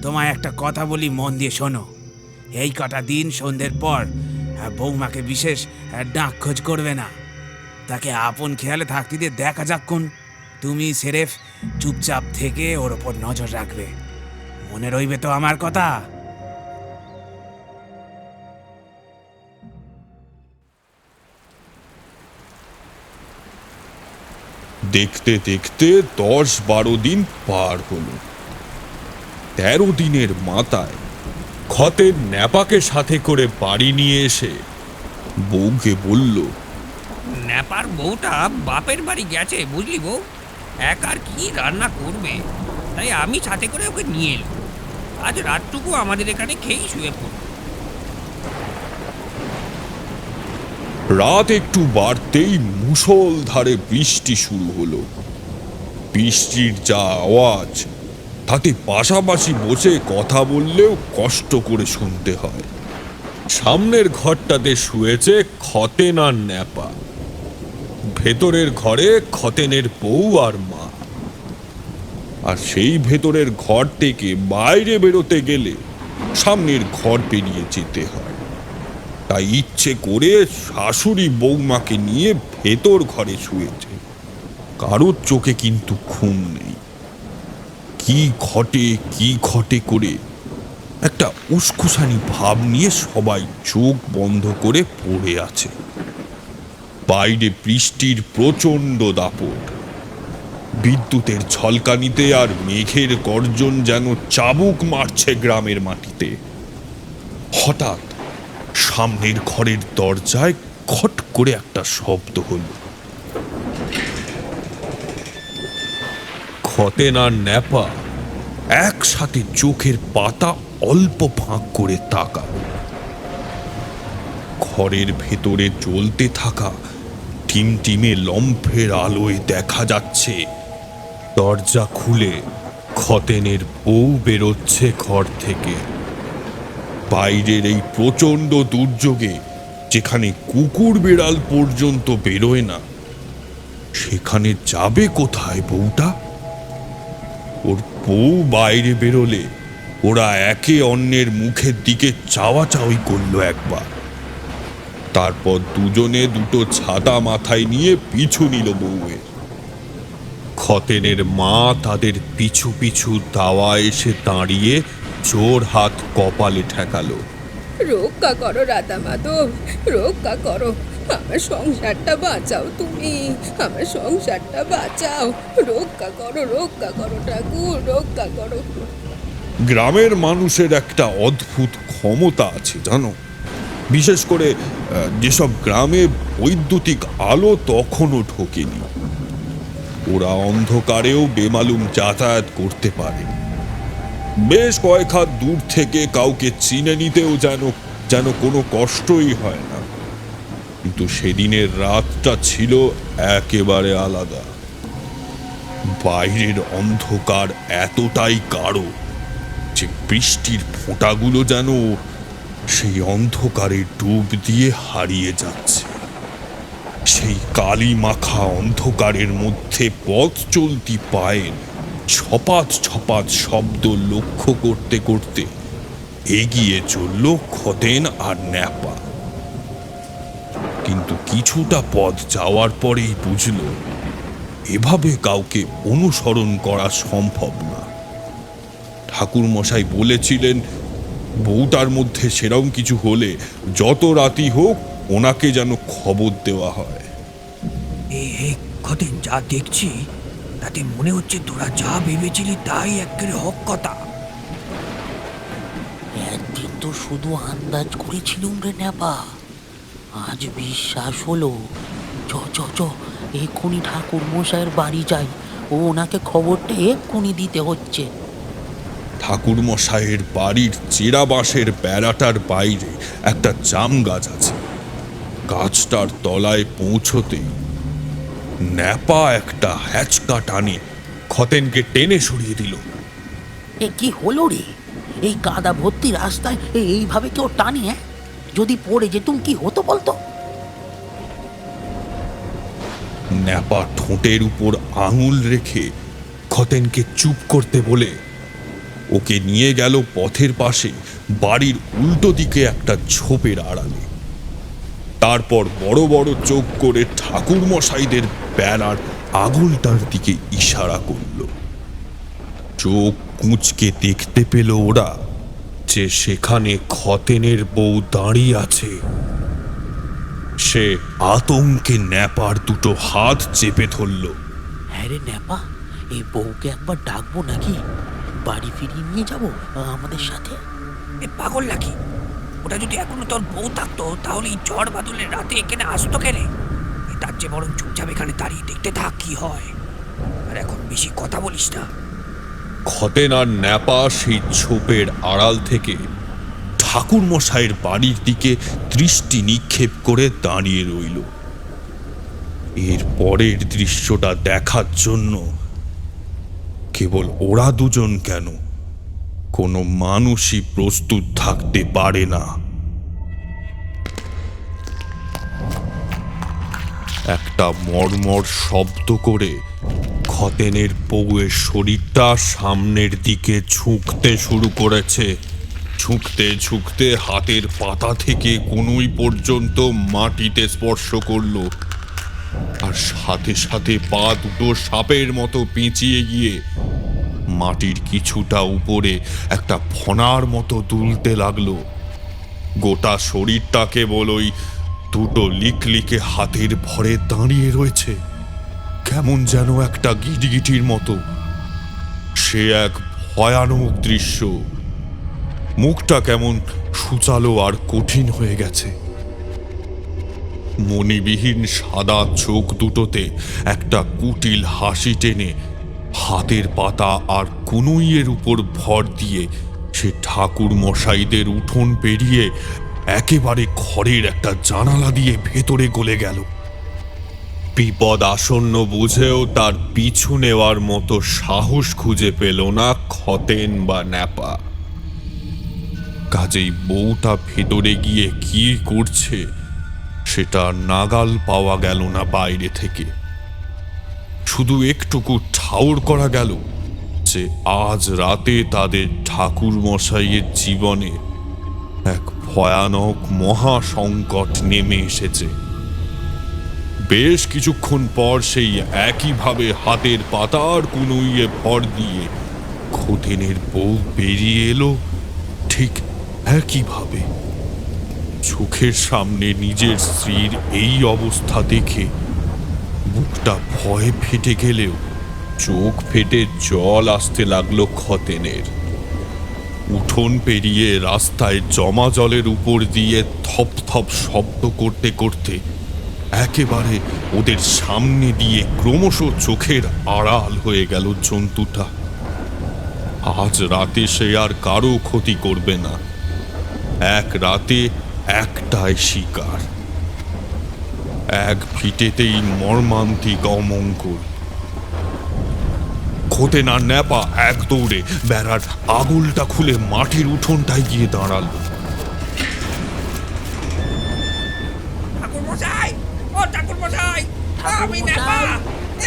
তোমায় একটা কথা বলি, মন দিয়ে শোনো। এই কটা দিন সন্ধ্যের পর বৌমাকে বিশেষ ডাক খোঁজ করবে না, তাকে আপন খেয়ালে থাকতে দিয়ে দেখা যাক। তুমি সেরেফ চুপচাপ থেকে ওর ওপর নজর রাখবে, মনে রইবে তো আমার কথা? দেখতে দেখতে 10-12 দিন পার হলো। 13 দিনের মাথায় খতেন ন্যাপাকে সাথে করে বাড়ি নিয়ে এসে বউকে বলল, ন্যাপার বউটা বাপের বাড়ি গেছে বুঝলি বউ, একার কি রান্না করবে, তাই আমি সাথে করে ওকে নিয়ে এলাম। আজ রাতটুকু আমাদের এখানে খেয়েই শুয়ে পড়ব। রাত একটু বাড়তেই মুষলধারে বৃষ্টি শুরু হলো। বৃষ্টির যা আওয়াজ, তাতে পাশাপাশি বসে কথা বললেও কষ্ট করে শুনতে হয়। সামনের ঘরটাতে শুয়েছে খতেন আর ন্যাপা, ভেতরের ঘরে খতেনের বউ আর মা। আর সেই ভেতরের ঘর থেকে বাইরে বেরোতে গেলে সামনের ঘর পেরিয়ে যেতে হয়। তাই ইচ্ছে করে শাশুড়ি বৌমাকে নিয়ে ভেতর ঘরে শুয়েছে। কারোর চোখে কিন্তু ঘুম নেই। কি ঘটে করে একটা উস্কুসানি ভাব নিয়ে সবাই চোখ বন্ধ করে পড়ে আছে। বাইরে বৃষ্টির প্রচণ্ড দাপট, বিদ্যুতের ঝলকানিতে আর মেঘের গর্জন যেন চাবুক মারছে গ্রামের মাটিতে। হঠাৎ সামনের ঘরের দরজায় খট করে একটা শব্দ হলো। খতেন আর ন্যাপা একসাথে চোখের পাতা অল্প ফাঁক করে তাকালো। ঘরের ভেতরে জ্বলতে থাকা টিমটিমে লম্ফের আলোয় দেখা যাচ্ছে দরজা খুলে খতেনের বউ বেরোচ্ছে ঘর থেকে। বাইরের এই প্রচণ্ড দুর্যোগে যেখানে কুকুর বিড়াল পর্যন্ত বেরোয় না, সেখানে যাবে কোথায় বউটা? ওর বউ বাইরে বেরোলে ওরা একে অন্যের মুখের দিকে চাওয়াচাওয়ি করলো একবার। তারপর দুজনে দুটো ছাতা মাথায় নিয়ে পিছু নিল বউয়ের। খতেনের মা তাদের পিছু পিছু দাওয়া এসে দাঁড়িয়ে জোর হাত কপালে ঠেকালো। রক্ষা করো রাধা মাধব, রক্ষা করো, আমার সংসারটা বাঁচাও, তুমি আমার সংসারটা বাঁচাও, রক্ষা করো ঠাকুর, রক্ষা করো। গ্রামের মানুষের একটা অদ্ভুত ক্ষমতা আছে জানো, বিশেষ করে যেসব গ্রামে বৈদ্যুতিক আলো তখনও ঢোকেনি। ওরা অন্ধকারেও বেমালুম যাতায়াত করতে পারে। বেশ কয়েক হাত দূর থেকে কাউকে চিনে নিতেও যেন কোনো কষ্টই হয় না। কিন্তু সেদিনের রাতটা ছিল একেবারে আলাদা। বাইরের অন্ধকার এতটাই গাঢ় যে বৃষ্টির ফোঁটাগুলো যেন সেই অন্ধকারে ডুব দিয়ে হারিয়ে যাচ্ছে। সেই কালি মাখা অন্ধকারের মধ্যে পথ চলতি পায়ের ছপাত ছপাত শব্দ লক্ষ্য করতে করতে এগিয়ে চলল খতেন আর ন্যাপা। কিন্তু কিছুটা পথ যাওয়ার পরেই বুঝল এভাবে কাউকে অনুসরণ করা সম্ভব না। ঠাকুর মশাই বলেছিলেন বউটার মধ্যে সেরকম কিছু হলে যত রাতি হোক ওনাকে যেন খবর দেওয়া হয়। এই খতেন, যা দেখছি তাতে মনে হচ্ছে তোরা যা ভেবেছিলি তাই একেবারে হক কথা। একদিন তো শুধু আন্দাজ করেছিলুম রে ন্যাপা, আজ বিশ্বাস হলো। চ চ চ এক্ষুনি ঠাকুর মশাইয়ের বাড়ি যাই, ও ওনাকে খবরটা এক্ষুনি দিতে হচ্ছে। ঠাকুর মশাইয়ের বাড়ির চেরা বাঁশের বেড়াটার বাইরে একটা জাম গাছ আছে। গাছটার তলায় পৌঁছতেই ন্যাপা একটা হ্যাচকা টানে খতেনকে টেনে সরিয়ে দিল। এ কি হলো রে? এই কাদা ভর্তি রাস্তায় এইভাবে কেউ টানে? যদি পড়ে যেতুম কি হতো বলতো? ন্যাপা ঠোঁটের উপর আঙুল রেখে খতেনকে চুপ করতে বলে ওকে নিয়ে গেল পথের পাশে বাড়ির উল্টো দিকে একটা ঝোপের আড়ালে। তারপর বড় বড় চোখ করে ঠাকুর মশাইদের বেড়ার আগুলটার দিকে ইশারা করল। চোখ কুঁচকে দেখতে পেল ওরা যে সেখানে খতেনের বউ দাঁড়িয়ে আছে। সে আতঙ্কে ন্যাপার দুটো হাত চেপে ধরল। হ্যাঁ রে ন্যাপা, এই বউকে একবার ডাকবো নাকি? বাড়ি ফিরিয়ে নিয়ে যাব আমাদের সাথে। এ পাগল নাকি? ওটা যদি এখনো তোর বউ থাকতো তাহলে এই ঝড় বাদলের রাতে এখানে আসতো কেনে? তার চেয়ে বরং চুপচাপ এখানে দাঁড়িয়ে দেখতে থাক কি হয়। আর এখন বেশি কথা বলিস না। খতেন আর ন্যাপা সেই ঝোপের আড়াল থেকে ঠাকুর মশাইয়ের বাড়ির দিকে দৃষ্টি নিক্ষেপ করে দাঁড়িয়ে রইল। এর পরের দৃশ্যটা দেখার জন্য কেবল ওরা দুজন কেন, কোনো মানুষই প্রস্তুত থাকতে পারে না। একটা মর্মর শব্দ করে খতেনের বউয়ের শরীরটা সামনের দিকে ঝুঁকতে শুরু করেছে। ঝুঁকতে ঝুঁকতে হাতের পাতা থেকে কনুই পর্যন্ত মাটিতে স্পর্শ করলো, আর সাথে সাথে পা দুটো সাপের মতো পেঁচিয়ে গিয়ে মাটির কিছুটা উপরে একটা ফনার মতো দুলতে লাগলো। গোটা শরীরটা কেবল ওই দুটো লিকলিকে হাতের ভরে দাঁড়িয়ে রয়েছে, কেমন যেন একটা গিটগিটির মতো। সে এক ভয়ানক দৃশ্য। মুখটা কেমন সুচালো আর কঠিন হয়ে গেছে। মণিবিহীন সাদা চোখ দুটোতে একটা কুটিল হাসি টেনে হাতের পাতা আর কনুইয়ের উপর ভর দিয়ে সে ঠাকুর মশাইদের উঠোন পেরিয়ে একেবারে ঘরের একটা জানালা দিয়ে ভেতরে গলে গেল। বিপদ আসন্ন বুঝেও তার পিছু নেওয়ার মতো সাহস খুঁজে পেল না খতেন বা ন্যাপা। কাজেই বউটা ভেতরে গিয়ে কি করছে সেটা নাগাল পাওয়া গেল না বাইরে থেকে। শুধু একটুকু ঠাউর করা গেল যে আজ রাতে তাদের ঠাকুর মশাইয়ের জীবনে এক ভয়ানক মহা সংকট নেমে এসেছে। বেশ কিছুক্ষণ পর সেই একইভাবে হাতের পাতার কনুইয়ে ভর দিয়ে খতেনের বউ বেরিয়ে এলো, ঠিক একইভাবে। চোখের সামনে নিজের স্ত্রীর এই অবস্থা দেখে বুকটা ভয়ে ফেটে গেলেও চোখ ফেটে জল আসতে লাগলো খতেনের। উঠোন পেরিয়ে রাস্তায় জমা জলের উপর দিয়ে থপ থপ শব্দ করতে করতে একেবারে ওদের সামনে দিয়ে ক্রমশ চোখের আড়াল হয়ে গেল জন্তুটা। আজ রাতে সে আর কারো ক্ষতি করবে না। এক রাতে একটাই শিকার, এক ভিটেতেই মর্মান্তিক অমঙ্গল। খতেন আর ন্যাপা এক দৌড়ে বেড়ার আগলটা খুলে মাটির উঠোনটায় গিয়ে দাঁড়াল। ঠাকুর মশাই, ও ঠাকুর মশাই, আমি নেপা,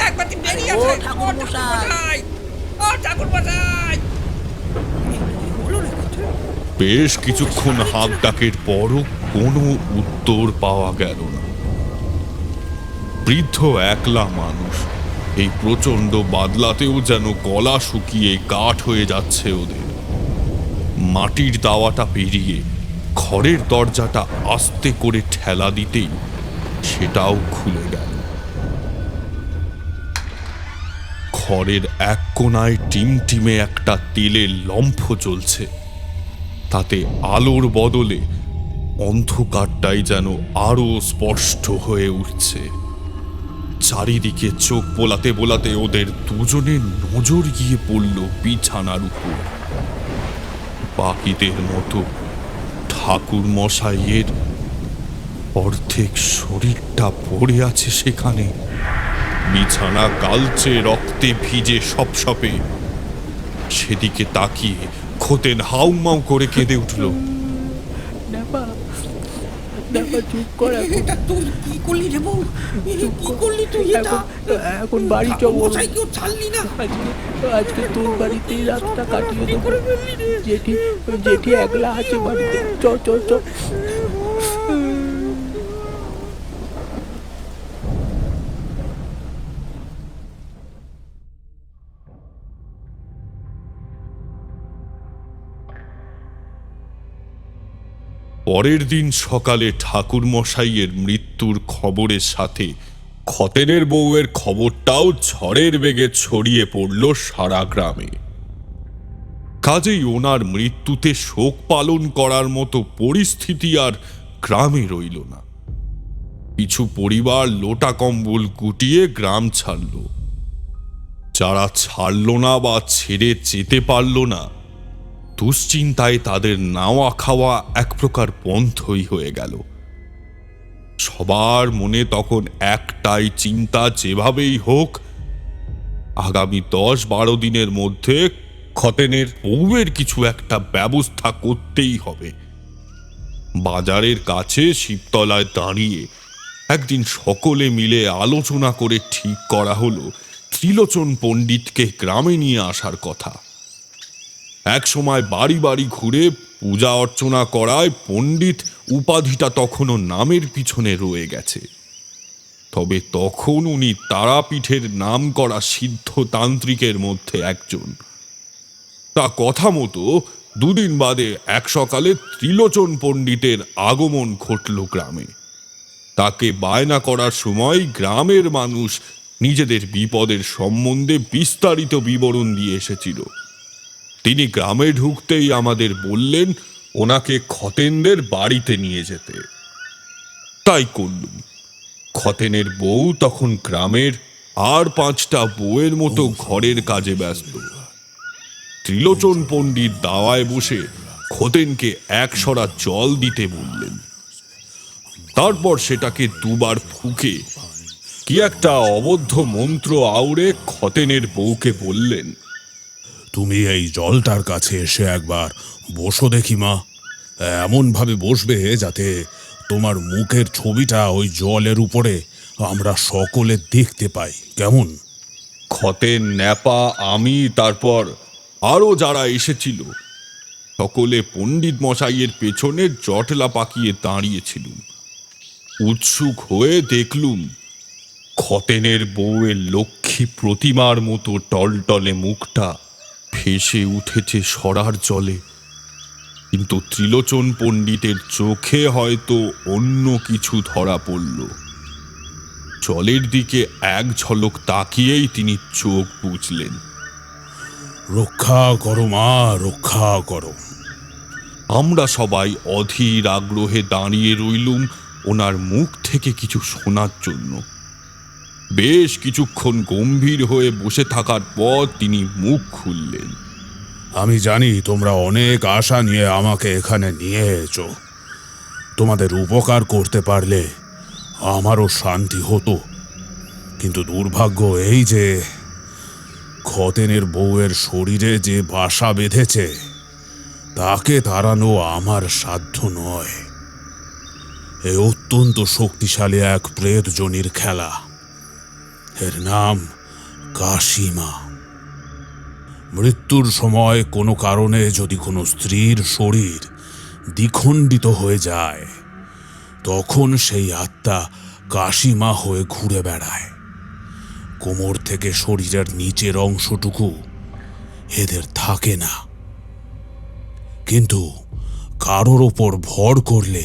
একবার বেরিয়ে ও আসেন। ঠাকুর মশাই। ও ঠাকুর মশাই। বেশ কিছুক্ষণ হাঁক ডাকের পরও কোনো উত্তর পাওয়া গেল না। বৃদ্ধ একলা মানুষ, এই প্রচন্ড বাদলাতেও যেন গলা শুকিয়ে কাঠ হয়ে যাচ্ছে ওদের। মাটির দাওয়াটা পেরিয়ে ঘরের দরজাটা আস্তে করে ঠেলা দিতেই সেটাও খুলে গেল। ঘরের এক কোণায় টিমটিমে একটা তেলের লম্ফ জ্বলছে, তাতে আলোর বদলে অন্ধকারটাই যেন আরো স্পষ্ট হয়ে উঠছে। চারিদিকে চোখ বোলাতে বোলাতে ওদের দুজনের নজর গিয়ে পড়ল বিছানার উপর। বাকিদের মতো ঠাকুর মশাইয়ের অর্ধেক শরীরটা পড়ে আছে সেখানে, বিছানা কালচে রক্তে ভিজে সপসপে। সেদিকে তাকিয়ে খতেন হাউমাউ করে কেঁদে উঠল। এটা তুই কি করলি রে বউ? কি করলি তুই এটা? এখন বাড়ি চল। মশাইকেও ছাড়লি না। আজকে তোর বাড়িতেই রাতটা কাটিয়ে দেবো। জেঠি জেঠি একলা আছে বাড়িতে। চ চ চ। পরের দিন সকালে ঠাকুর মশাইয়ের মৃত্যুর খবরের সাথে খতেনের বউয়ের খবরটাও ঝড়ের বেগে ছড়িয়ে পড়ল সারা গ্রামে। কাজেই ওনার মৃত্যুতে শোক পালন করার মতো পরিস্থিতি আর গ্রামে রইল না। কিছু পরিবার লোটা কম্বল গুটিয়ে গ্রাম ছাড়ল। যারা ছাড়ল না বা ছেড়ে যেতে পারল না, দুশ্চিন্তায় তাদের নাওয়া খাওয়া এক প্রকার বন্ধই হয়ে গেল। সবার মনে তখন একটাই চিন্তা, যেভাবেই হোক আগামী 10-12 দিনের মধ্যে খতেনের বউয়ের কিছু একটা ব্যবস্থা করতেই হবে। বাজারের কাছে শিবতলায় দাঁড়িয়ে একদিন সকলে মিলে আলোচনা করে ঠিক করা হলো ত্রিলোচন পণ্ডিতকে গ্রামে নিয়ে আসার কথা। এক সময় বাড়ি বাড়ি ঘুরে পূজা অর্চনা করায় পণ্ডিত উপাধিটা তখনও নামের পিছনে রয়ে গেছে। তবে তখন উনি তারাপীঠের নাম করা সিদ্ধ তান্ত্রিকের মধ্যে একজন। তা কথা মতো 2 দিন বাদে এক সকালে ত্রিলোচন পণ্ডিতের আগমন ঘটল গ্রামে। তাকে বায়না করার সময় গ্রামের মানুষ নিজেদের বিপদের সম্বন্ধে বিস্তারিত বিবরণ দিয়ে এসেছিল। তিনি গ্রামে ঢুকতেই আমাদের বললেন ওনাকে খতেনদের বাড়িতে নিয়ে যেতে। তাই করলুম। খতেনের বউ তখন গ্রামের আর 5টা বউয়ের মতো ঘরের কাজে ব্যস্ত। ত্রিলোচন পণ্ডিত দাওয়ায় বসে খতেনকে 1 সরা জল দিতে বললেন। তারপর সেটাকে 2 বার ফুঁকে কি একটা অবদ্ধ মন্ত্র আউড়ে খতেনের বউকে বললেন, তুমি এই জলটার কাছে এসে একবার বসো দেখি মা। এমনভাবে বসবে যাতে তোমার মুখের ছবিটা ওই জলের উপরে আমরা সকলে দেখতে পাই, কেমন? খতেন, ন্যাপা, আমি, তারপর আরো যারা এসেছিল সকলে পণ্ডিত মশাইয়ের পেছনে জটলা পাকিয়ে দাঁড়িয়েছিলুম। উৎসুক হয়ে দেখলুম খতেনের বউয়ের লক্ষ্মী প্রতিমার মতো টলটলে মুখটা ভেসে উঠেছে সরার জলে। কিন্তু ত্রিলোচন পণ্ডিতের চোখে হয়তো অন্য কিছু ধরা পড়ল। জলের দিকে এক ঝলক তাকিয়েই তিনি চোখ বুঝলেন। রক্ষা করো মা, রক্ষা করো। আমরা সবাই অধীর আগ্রহে দাঁড়িয়ে রইলুম ওনার মুখ থেকে কিছু শোনার জন্য। বেশ কিছুক্ষণ গম্ভীর হয়ে বসে থাকার পর তিনি মুখ খুললেন। আমি জানি তোমরা অনেক আশা নিয়ে আমাকে এখানে নিয়ে এসো। তোমাদের উপকার করতে পারলে আমারও শান্তি হতো, কিন্তু দুর্ভাগ্য এই যে খতেনের বউয়ের শরীরে যে বাসা বেঁধেছে তাকে তাড়ানো আমার সাধ্য নয়। এ অত্যন্ত শক্তিশালী এক প্রেত জনির খেলা। এর নাম কাশিমা। মৃত্যুর সময় কোনো কারণে যদি কোনো স্ত্রীর শরীর দ্বিখণ্ডিত হয়ে যায় তখন সেই আত্মা কাশিমা হয়ে ঘুরে বেড়ায়। কোমর থেকে শরীরের নিচের অংশটুকু এদের থাকে না, কিন্তু কারোর ওপর ভর করলে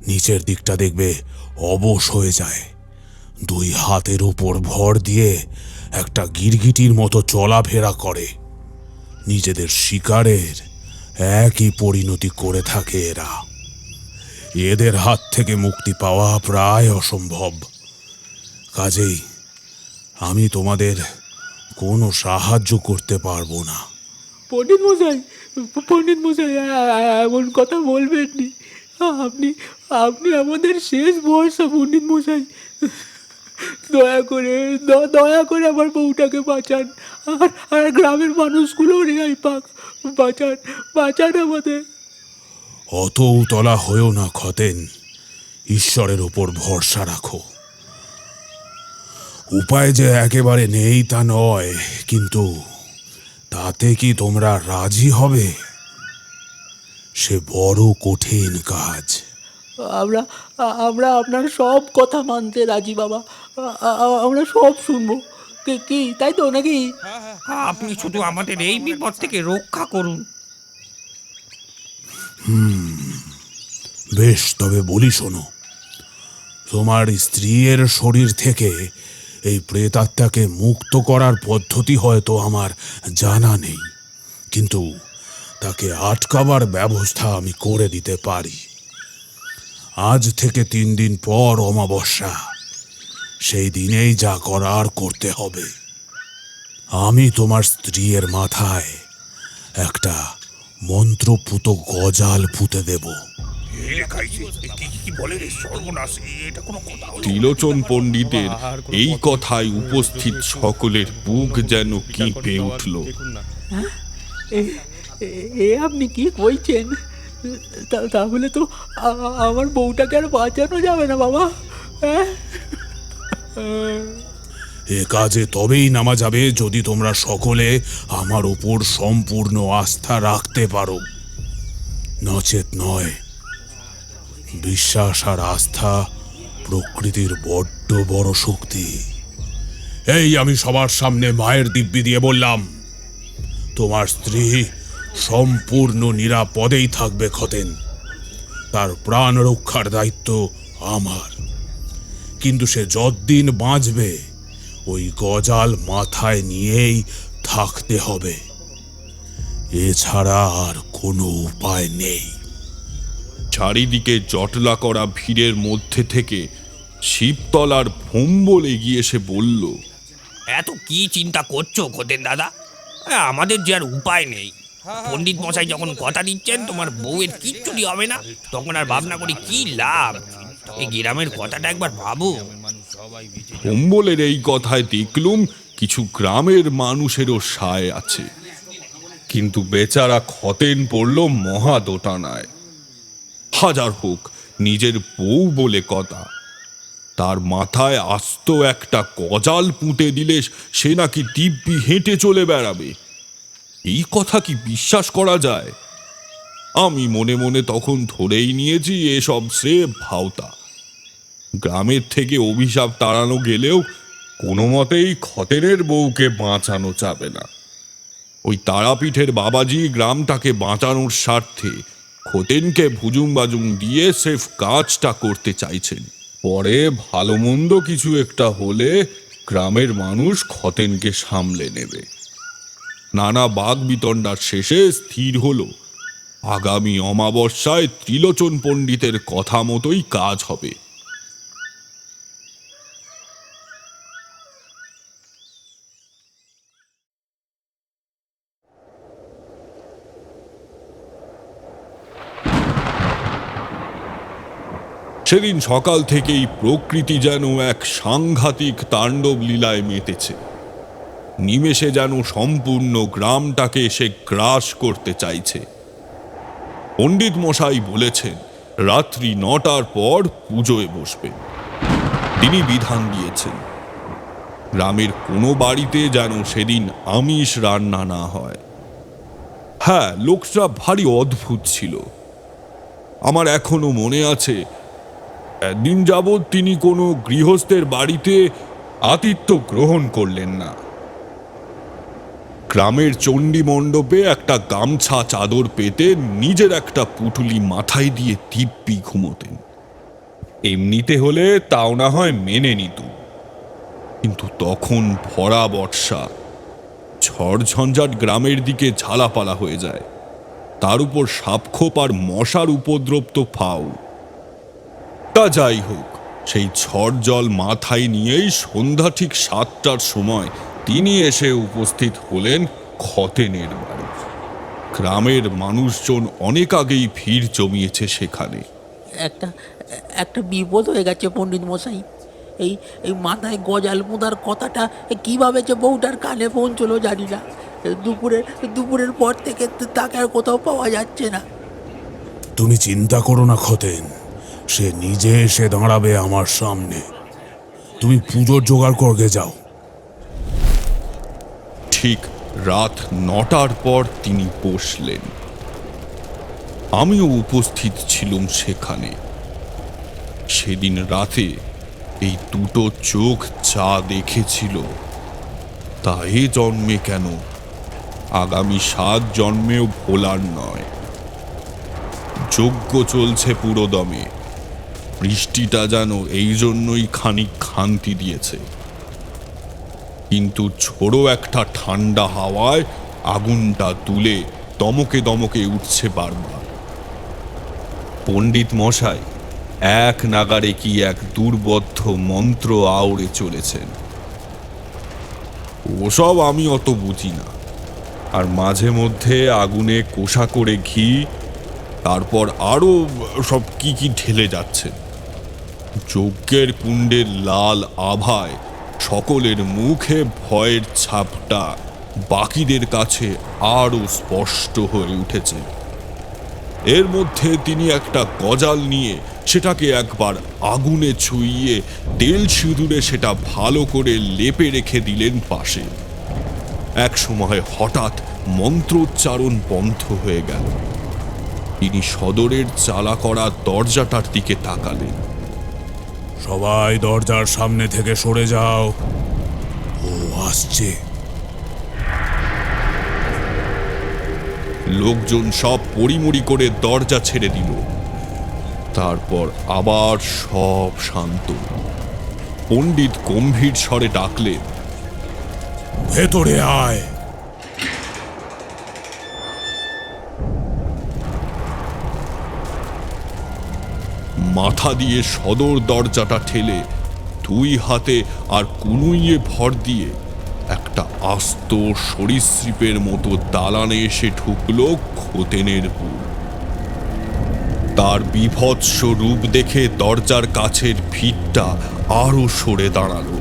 নিচের দিকটা দেখবে অবশ হয়ে যায়। 2 হাতের উপর ভর দিয়ে একটা গিরগিটির মতো চলাফেরা করে। নিজেদের শিকারের একই পরিণতি করে থাকে এরা। এদের হাত থেকে মুক্তি পাওয়া প্রায় অসম্ভব। কাজেই আমি তোমাদের কোনো সাহায্য করতে পারবো না। পণ্ডিত মশাই, এমন কথা বলবেন নি। আপনি আমাদের শেষ ভরসা পণ্ডিত মশাই। দয়া করে আমার বউটাকে বাঁচান, আর গ্রামের মানুষগুলো রেহাই পাক। বাঁচান আমাদের। অত উতলা হয়েও না খতেন, ঈশ্বরের ওপর ভরসা রাখো। উপায় যে একেবারে নেই তা নয়, কিন্তু তাতে কি তোমরা রাজি হবে? সে বড় কঠিন কাজ। আমরা আপনার সব কথা মানতে রাজি বাবা। আমরা সব শুনবো, কি তাই তো নাকি? আপনি শুধু আমাদের এই বিপদ থেকে রক্ষা করুন। বেশ, তবে বলি শোনো। তোমার স্ত্রীর শরীর থেকে এই প্রেতাত্মাকে মুক্ত করার পদ্ধতি হয়তো আমার জানা নেই, কিন্তু তাকে আটকাবার ব্যবস্থা আমি করে দিতে পারি। আজ থেকে 3 দিন পর অমাবস্যা। সেই দিনেই যা করার করতে হবে। আমি তোমার স্ত্রীর মাথায় একটা মন্ত্রপুত গজাল পুঁতে দেব। ত্রিলোচন পণ্ডিতের এই কথায় উপস্থিত সকলের বুক যেন কেঁপে উঠল। এ আপনি কি কইছেন? তাহলে তো আমার বউটাকে আর বাঁচানো যাবে না বাবা। হ্যাঁ, এ কাজে তবেই নামা যাবে যদি তোমরা সকলে আমার উপর সম্পূর্ণ আস্থা রাখতে পারো, নচেত নয়। বিশ্বাস আর আস্থা প্রকৃতির বড্ড বড় শক্তি। এই আমি সবার সামনে মায়ের দিব্যি দিয়ে বললাম, তোমার স্ত্রী সম্পূর্ণ নিরাপদেই থাকবে খতেন। তার প্রাণ রক্ষার দায়িত্ব আমার। কিন্তু সে যতদিন বাঁচবে ওই গজাল মাথায় নিয়েই থাকতে হবে, এছাড়া আর কোনো উপায় নেই। চারিদিকে জটলা করা ভিড়ের মধ্যে থেকে শিবতলার ভোম্বল এগিয়ে এসে বলল, এত কি চিন্তা করছো খোদেন দাদা? আমাদের যে আর উপায় নেই। পণ্ডিত মশাই যখন কথা দিচ্ছেন তোমার বউয়ের কিচ্ছুটি হবে না, তখন আর ভাবনা করি কি লাভ? এই গ্রামের কথাটা একবার ভাবো। ভোম্বলের এই কথায় দেখলুম কিছু গ্রামের মানুষেরও সায় আছে, কিন্তু বেচারা খতেন পড়ল মহা দোটানায়। হাজার হোক নিজের বউ বলে কথা, তার মাথায় আস্ত একটা গজাল পুঁতে দিলে সে নাকি দিব্যি হেঁটে চলে বেড়াবে। এই কথা কি বিশ্বাস করা যায়? আমি মনে মনে তখন ধরেই নিয়েছি এসব সে ভাওতা। গ্রামের থেকে অভিশাপ তাড়ানো গেলেও কোনো মতেই খতেনের বউকে বাঁচানো যাবে না। ওই তারাপীঠের বাবাজি গ্রামটাকে বাঁচানোর স্বার্থে খতেনকে ভুজুং বাজুং দিয়ে সেফ কাজটা করতে চাইছেন। পরে ভালো মন্দ কিছু একটা হলে গ্রামের মানুষ খতেনকে সামলে নেবে। নানা বাগ বিতণ্ডার শেষে স্থির হলো আগামী অমাবস্যায় ত্রিলোচন পণ্ডিতের কথা মতোই কাজ হবে। সেদিন সকাল থেকেই প্রকৃতি যেন এক সাংঘাতিক তাণ্ডব লীলায় মেতেছে। নিমেষে যেন সম্পূর্ণ গ্রামটাকে সে গ্রাস করতে চাইছে। পণ্ডিত মশাই বলেছেন রাত্রি 9টার পর পুজোয় বসবেন। তিনি বিধান দিয়েছেন গ্রামের কোনো বাড়িতে যেন সেদিন আমিষ রান্না না হয়। হ্যাঁ, লোকটা ভারী অদ্ভুত ছিল। আমার এখনো মনে আছে একদিন যাবৎ তিনি কোনো গৃহস্থের বাড়িতে আতিথ্য গ্রহণ করলেন না। গ্রামের চণ্ডী মণ্ডপে একটা গামছা চাদর পেতে নিজের একটা পুটুলি মাথায় দিয়ে দিব্যি ঘুমোতেন। এমনিতে হলে তাও না হয় মেনে নিত, কিন্তু তখন ভরা বর্ষা, ঝড় ঝঞ্ঝাট গ্রামের দিকে ঝালাপালা হয়ে যায়। তার উপর সাপখোপ আর মশার উপদ্রব তো ফাও। তা যাই হোক, সেই ঝড় জল মাথায় নিয়েই সন্ধ্যা ঠিক 7টার সময় তিনি এসে উপস্থিত হলেন খতেনের বাড়ি। গ্রামের মানুষজন অনেক আগেই ভিড় জমিয়েছে সেখানে। একটা বিপদ হয়ে গেছে পণ্ডিত মশাই। এই এই মাথায় গজাল মুদার কথাটা কিভাবে যে বউটার কানে পৌঁছলো জানি না। দুপুরের পর থেকে তাকে আর কোথাও পাওয়া যাচ্ছে না। তুমি চিন্তা করো না খতেন, সে নিজে এসে দাঁড়াবে আমার সামনে। তুমি পুজোর জোগাড় করতে যাও। ঠিক রাত 9টার পর তিনি বসলেন। আমিও উপস্থিত ছিলাম সেখানে। সেদিন রাতে এই দুটো চোখ যা দেখেছিল তা এ জন্মে কেন আগামী 7 জন্মেও ভোলার নয়। যজ্ঞ চলছে পুরোদমে। বৃষ্টিটা যেন এই জন্যই খানিক খান্তি দিয়েছে, কিন্তু ছোড়ো একটা ঠান্ডা হাওয়ায় আগুনটা তুলে দমকে দমকে উঠছে বারবার। পণ্ডিত মশাই এক নাগারে কি এক দুর্বোধ্য মন্ত্র আওড়ে চলেছেন। ওসব আমি অত বুঝি না, আর মাঝে মধ্যে আগুনে কষা করে ঘি, তারপর আরও সব কি কি ঢেলে যাচ্ছে। যজ্ঞের কুণ্ডের লাল আভায় সকলের মুখে ভয়ের ছাপটা বাকিদের কাছে আরও স্পষ্ট হয়ে উঠেছে। এর মধ্যে তিনি একটা গজাল নিয়ে সেটাকে একবার আগুনে ছুঁইয়ে তেল সিঁদুরে সেটা ভালো করে লেপে রেখে দিলেন পাশে। এক সময় হঠাৎ মন্ত্রোচ্চারণ বন্ধ হয়ে গেল। তিনি সদরের চালা করা দরজাটার দিকে তাকালেন। সবাই দরজার সামনে থেকে সরে যাও, ও আসছে। লোকজন সব পরিমরি করে দরজা ছেড়ে দিল। তারপর আবার সব শান্ত। পণ্ডিত গম্ভীর স্বরে ডাকলেন, ভেতরে আয়। মাথা দিয়ে সদর দরজাটা ঠেলে দুই হাতে আর কুনুইয়ে ভর দিয়ে একটা আস্ত সরীসৃপের মতো দালানে এসে ঢুকলো খোতেনের বউ। তার বীভৎস রূপ দেখে দরজার কাছের ভিড়টা আরো সরে দাঁড়ালো।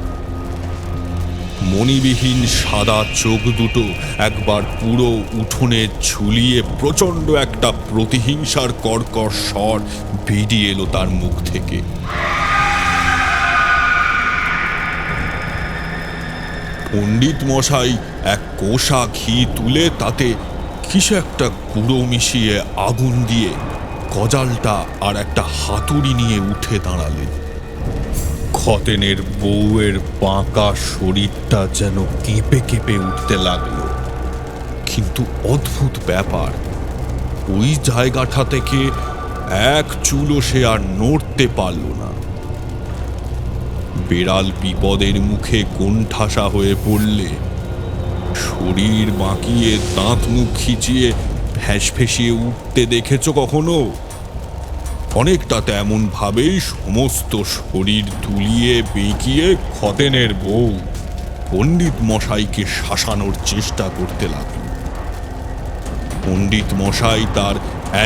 মণিবিহীন সাদা চোখ দুটো একবার পুরো উঠোনে ঝুলিয়ে প্রচণ্ড একটা প্রতিহিংসার কর্কশ স্বর বেরিয়ে এলো তার মুখ থেকে। পণ্ডিত মশাই এক কোষা ঘি তুলে তাতে কিসে একটা গুঁড়ো মিশিয়ে আগুন দিয়ে গজালটা আর একটা হাতুড়ি নিয়ে উঠে দাঁড়ালেন। খতেনের বউয়ের বাঁকা শরীরটা যেন কেঁপে কেঁপে উঠতে লাগলো। কিন্তু অদ্ভুত ব্যাপার, ওই জায়গাটা থেকে এক চুলও সে আর নড়তে পারল না। বেড়াল বিপদের মুখে কোণঠাসা হয়ে পড়লে শরীর বাঁকিয়ে দাঁত মুখ খিচিয়ে ফ্যাঁসফেঁসিয়ে উঠতে দেখেছ কখনো? অনেকটা তেমন ভাবেই সমস্ত শরীর তুলিয়ে বেঁকিয়ে খতেনের বউ পণ্ডিত মশাইকে শাসানোর চেষ্টা করতে লাগল। পণ্ডিত মশাই তার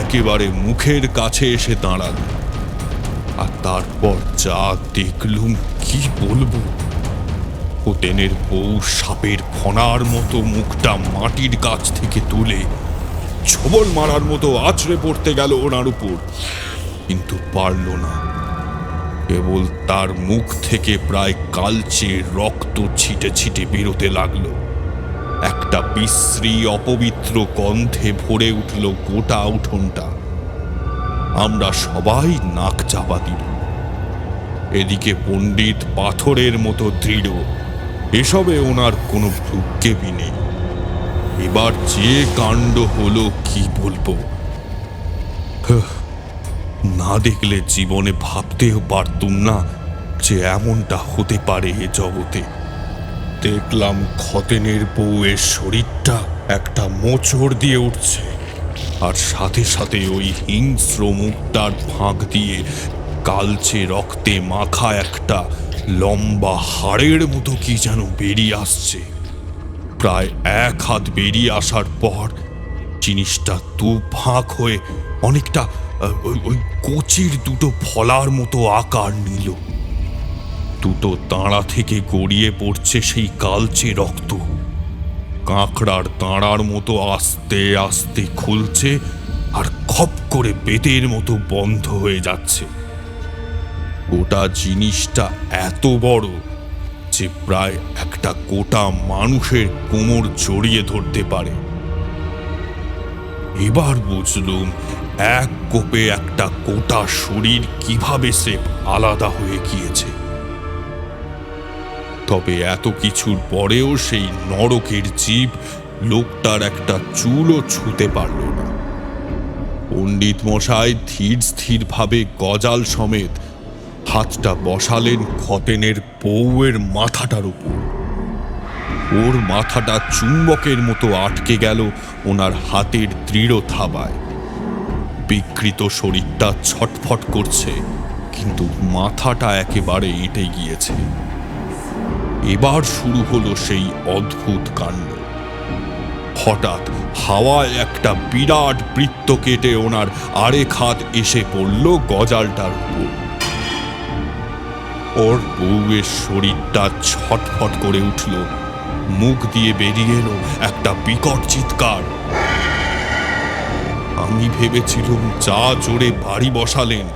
একেবারে মুখের কাছে এসে দাঁড়ালেন। আর তারপর যা দেখলুম কি বলবো। খতেনের বউ সাপের ফণার মতো মুখটা মাটির কাছ থেকে তুলে ছোবল মারার মতো আছড়ে পড়তে গেল ওনার উপর, কিন্তু পারল না। কেবল তার মুখ থেকে প্রায় কালচে রক্ত ছিটে ছিটে বেরোতে লাগলো। একটা বিশ্রী অপবিত্র গন্ধে ভরে উঠল গোটা উঠোনটা। আমরা সবাই নাক চাপা দিল। এদিকে পণ্ডিত পাথরের মতো দৃঢ়, এসবে ওনার কোনো ভ্রুক্ষেপই নেই। এবার যে কাণ্ড হলো কি বলবো, না দেখলে জীবনে ভাবতেও পারতুম না যে এমনটা হতে পারে এ জগতে। দেখলাম খতেনের বউয়ের শরীরটা একটা মোচড় দিয়ে উঠছে, আর সাথে সাথে ওই হিংস্র মুখটার ফাঁক দিয়ে কালচে রক্তে মাখা একটা লম্বা হাড়ের মতো কি যেন বেরিয়ে আসছে। প্রায় এক হাত বেরিয়ে আসার পর জিনিসটা দু ফাঁক হয়ে অনেকটা ওই কচির দুটো ফলার মতো আকার নিল। দুটো দাঁড়া থেকে গড়িয়ে পড়ছে সেই কালচে রক্ত। কাঁকড়ার দাঁড়ার মতো আস্তে আস্তে খুলছে আর খপ করে বেতের মতো বন্ধ হয়ে যাচ্ছে। গোটা জিনিসটা এত বড় যে প্রায় একটা গোটা মানুষের কোমর জড়িয়ে ধরতে পারে। এবার বুঝলুম এক কোপে একটা গোটা শরীর কিভাবে সে আলাদা হয়ে গিয়েছে। তবে এত কিছুর পরেও সেই নরকের জীব লোকটার একটা চুলও ছুঁতে পারল না। পণ্ডিত মশাই ধীর স্থির ভাবে গজাল সমেত হাতটা বসালেন খতেনের বউয়ের মাথাটার উপর। ওর মাথাটা চুম্বকের মতো আটকে গেল ওনার হাতের দৃঢ় থাবায়। বিকৃত শরীরটা ছটফট করছে, কিন্তু মাথাটা একেবারে এঁটে গিয়েছে। এবার শুরু হলো সেই অদ্ভুত কাণ্ড। হঠাৎ হাওয়ায় একটা বিরাট বৃত্ত কেটে ওনার আরেক হাত এসে পড়ল গজালটার উপর। ওর বউয়ের শরীরটা ছটফট করে উঠল, মুখ দিয়ে বেরিয়ে এলো একটা বিকট চিৎকার। আমি ভেবেছিলাম যা জোরে বাড়ি বসালেন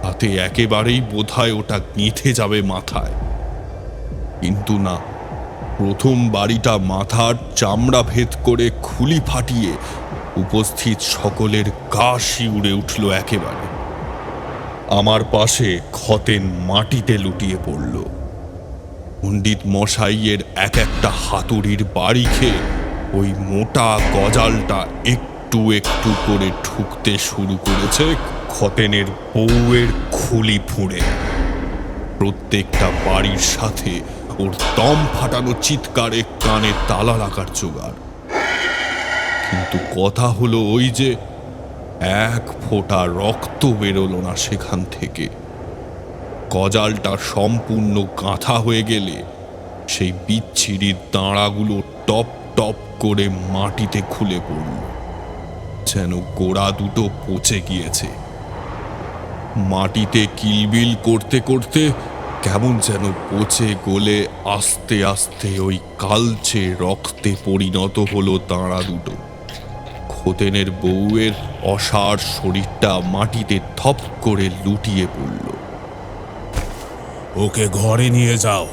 তাতে একেবারেই বোধহয় ওটা গেঁথে যাবে মাথায়, কিন্তু না, প্রথম বাড়িটা মাথার চামড়া ভেদ করে খুলি ফাটিয়ে উপস্থিত সকলের গা শিউরে উঠল একেবারে। আমার পাশে খতেন মাটিতে লুটিয়ে পড়ল। পণ্ডিত মশাইয়ের এক একটা হাতুড়ির বাড়ি খেয়ে ওই মোটা গজালটা একটু একটু করে ঠুকতে শুরু করেছে খতেনের বউয়ের খুলি ফুঁড়ে। প্রত্যেকটা বাড়ির সাথে ওর দম ফাটানো চিৎকারে কানে তালা লাগার জোগাড়। কিন্তু কথা হলো ওই যে এক ফোঁটা রক্ত বেরোলো না সেখান থেকে। গজালটা সম্পূর্ণ গাঁথা হয়ে গেলে সেই বিচ্ছিরির দাঁড়াগুলো টপ টপ করে মাটিতে খুলে পড়ল, যেন গোড়া দুটো পচে গিয়েছে। মাটিতে কিলবিল করতে করতে কেমন যেন পচে গলে আস্তে আস্তে ওই কালচে রক্তে পরিণত হলো দাঁড়া দুটো। খতেনের বউয়ের অসাড় শরীরটা মাটিতে থপ করে লুটিয়ে পড়ল। ওকে ঘরে নিয়ে যাও।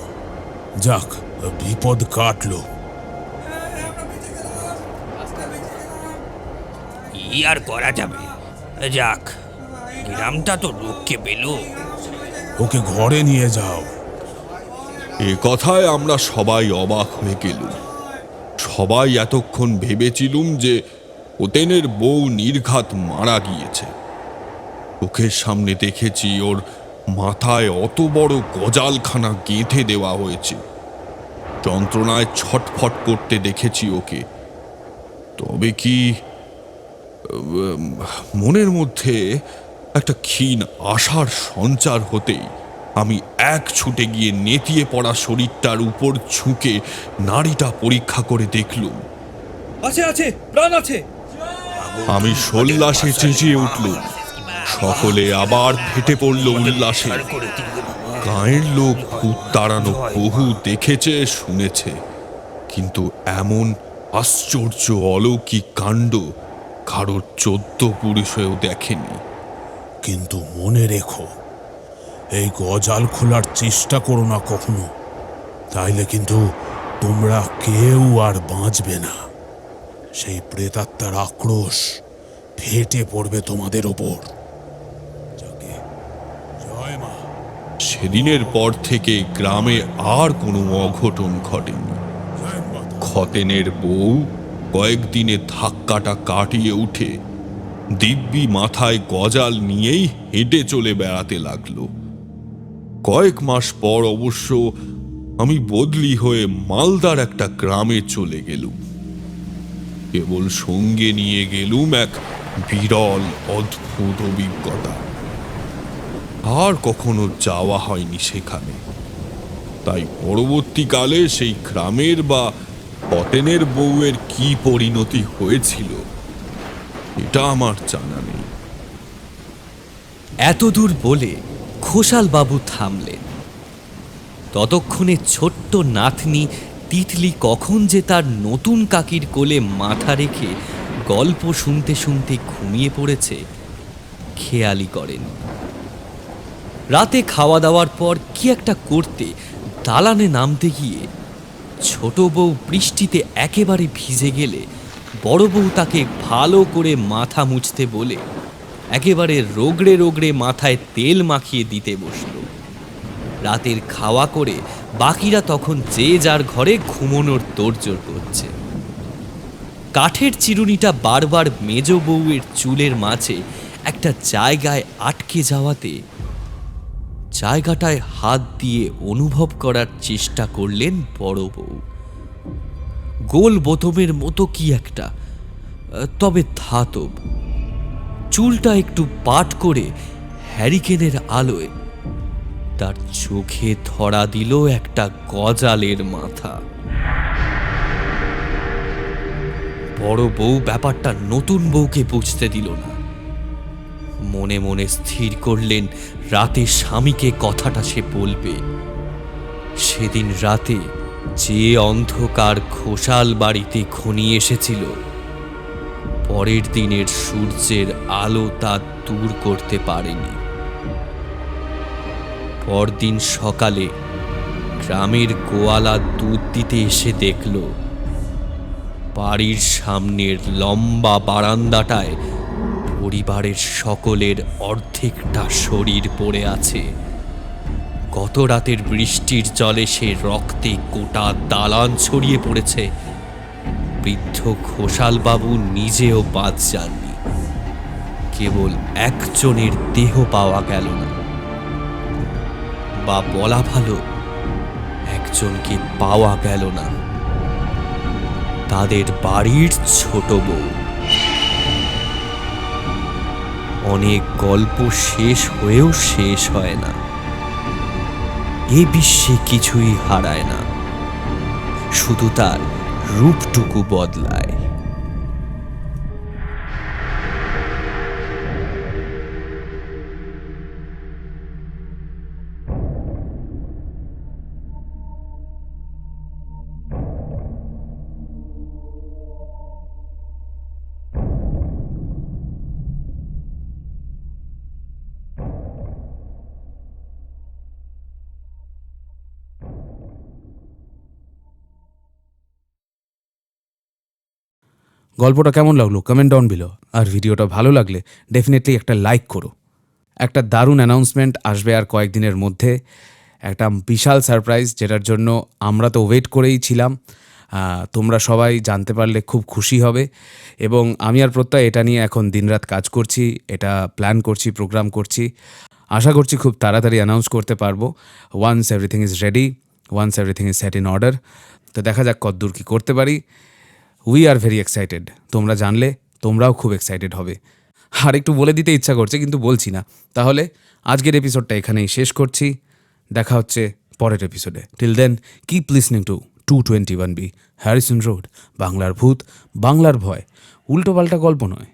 যাক, বিপদ কাটলো। কি আর করা যাবে, যাক গ্রামটা তো রক্ষে পেল। ওকে ঘরে নিয়ে যাও। এ কথায় আমরা সবাই অবাক হয়ে গেলুম। সবাই এতক্ষণ ভেবেছিলুম যে খতেনের বউ নির্ঘাত মারা গিয়েছে। চোখের সামনে দেখেছি ওর মাথায় অত বড় গজালখানা গেঁথে দেওয়া হয়েছে। যন্ত্রণায় ছটফট করতে দেখেছি ওকে। তবে কি মনের মধ্যে একটা ক্ষীণ আশার সঞ্চার হতেই আমি এক ছুটে গিয়ে নেতিয়ে পড়া শরীরটার উপর ঝুঁকে নাড়িটা পরীক্ষা করে দেখলুম। আছে আছে, প্রাণ আছে। আমি সোল্লাসে চেঁচিয়ে উঠলুম। সকলে আবার ফেটে পড়ল উল্লাসে। গাঁয়ের লোক ভূত তাড়ানো বহু দেখেছে শুনেছে, কিন্তু এমন আশ্চর্য অলৌকিক কাণ্ড কারোর 14 পুরুষেও দেখেনি। কিন্তু মনে রেখো, এই গজাল খোলার চেষ্টা করো না কখনো, তাইলে কিন্তু তোমরা কেউ আর বাঁচবে না। সেই প্রেতাত্মার আক্রোশ ফেটে পড়বে তোমাদের ওপর। জয় মা। সেদিনের পর থেকে গ্রামে আর কোনো অঘটন ঘটেনি। খতেনের বউ কয়েকদিনে ধাক্কাটা কাটিয়ে উঠে দিব্যি মাথায় গজাল নিয়েই হেঁটে চলে বেড়াতে লাগলো। কয়েক মাস পর অবশ্য আমি বদলি হয়ে মালদার একটা গ্রামে চলে গেলুম। কেবল সঙ্গে নিয়ে গেলুম এক বিরল অদ্ভুত অভিজ্ঞতা। আর কখনো যাওয়া হয়নি সেখানে, তাই পরবর্তীকালে সেই গ্রামের বা খতেনের বউয়ের কি পরিণতি হয়েছিল এটা আমার জানা নেই। এতদূর বলে ঘোষাল বাবু থামলেন। ততক্ষণে ছোট্ট নাতনি তিতলি কখন যে তার নতুন কাকির কোলে মাথা রেখে গল্প শুনতে শুনতে ঘুমিয়ে পড়েছে খেয়ালই করেন। রাতে খাওয়া দাওয়ার পর কি একটা করতে দালানে নামতে গিয়ে ছোট বউ বৃষ্টিতে একেবারে ভিজে গেলে বড় বউ তাকে ভালো করে মাথা মুছতে বলে একেবারে রোগড়ে রোগড়ে মাথায় তেল মাখিয়ে দিতে বসল। রাতের খাওয়া করে বাকিরা তখন যে যার ঘরে ঘুমোনোর তোড়জোড় করছে। কাঠের চিরুনিটা বারবার মেজ বউয়ের চুলের মাঝে একটা জায়গায় আটকে যাওয়াতে জায়গাটায় হাত দিয়ে অনুভব করার চেষ্টা করলেন বড় বউ। গোল বোতমের মতো কি একটা, তবে ধাতব। চুলটা একটু পাট করে হ্যারিকেনের আলোয় তার চোখে ধরা দিল একটা গজালের মাথা। বড় বউ ব্যাপারটা নতুন বউকে বুঝতে দিল না। মনে মনে স্থির করলেন রাতে স্বামীকে কথাটা সে বলবে। সেদিন রাতে যে অন্ধকার ঘোষাল বাড়িতে ঘনিয়ে এসেছিল, পরের দিনের সূর্যের আলো তা দূর করতে পারেনি। পরদিন সকালে গ্রামের গোয়ালা দুধ দিতে এসে দেখল বাড়ির সামনের লম্বা বারান্দাটায় পরিবারের সকলের অর্ধেকটা শরীর পড়ে আছে। গত রাতের বৃষ্টির জলে সে রক্তে গোটা দালান ছড়িয়ে পড়েছে। বৃদ্ধ ঘোষালবাবু নিজেও বাদ যাননি, কেবল একজনের দেহ পাওয়া গেল না, বা বলা ভালো একজনকে পাওয়া গেল না, তাদের বাড়ির ছোট বউ। অনেক গল্প শেষ হয়েও শেষ হয় না। এ বিশ্বে কিছুই হারায় না, শুধু তার রূপটুকু বদলায়। গল্পটা কেমন লাগলো কমেন্ট ডাউন বিলো, আর ভিডিওটা ভালো লাগলে ডেফিনেটলি একটা লাইক করো। একটা দারুণ অ্যানাউন্সমেন্ট আসবে আর কয়েকদিনের মধ্যে, একটা বিশাল সারপ্রাইজ, যেটার জন্য আমরা তো ওয়েট করেই ছিলাম। তোমরা সবাই জানতে পারলে খুব খুশি হবে। এবং আমি আর প্রত্যয় এটা নিয়ে এখন দিনরাত কাজ করছি, এটা প্ল্যান করছি, প্রোগ্রাম করছি। আশা করছি খুব তাড়াতাড়ি অ্যানাউন্স করতে পারবো, once everything is ready, once everything is set in order. তো দেখা যাক কতদূর কী করতে পারি। We are very excited. তোমরা জানলে তোমরাও খুব এক্সাইটেড হবে। আর একটু বলে দিতে ইচ্ছা করছে কিন্তু বলছি না। তাহলে আজকের এপিসোডটা এখানেই শেষ করছি। দেখা হচ্ছে পরের এপিসোডে। Till then keep listening to 221B Harrison road, বাংলার ভূত, বাংলার ভয়, উল্টোপাল্টা গল্প নয়।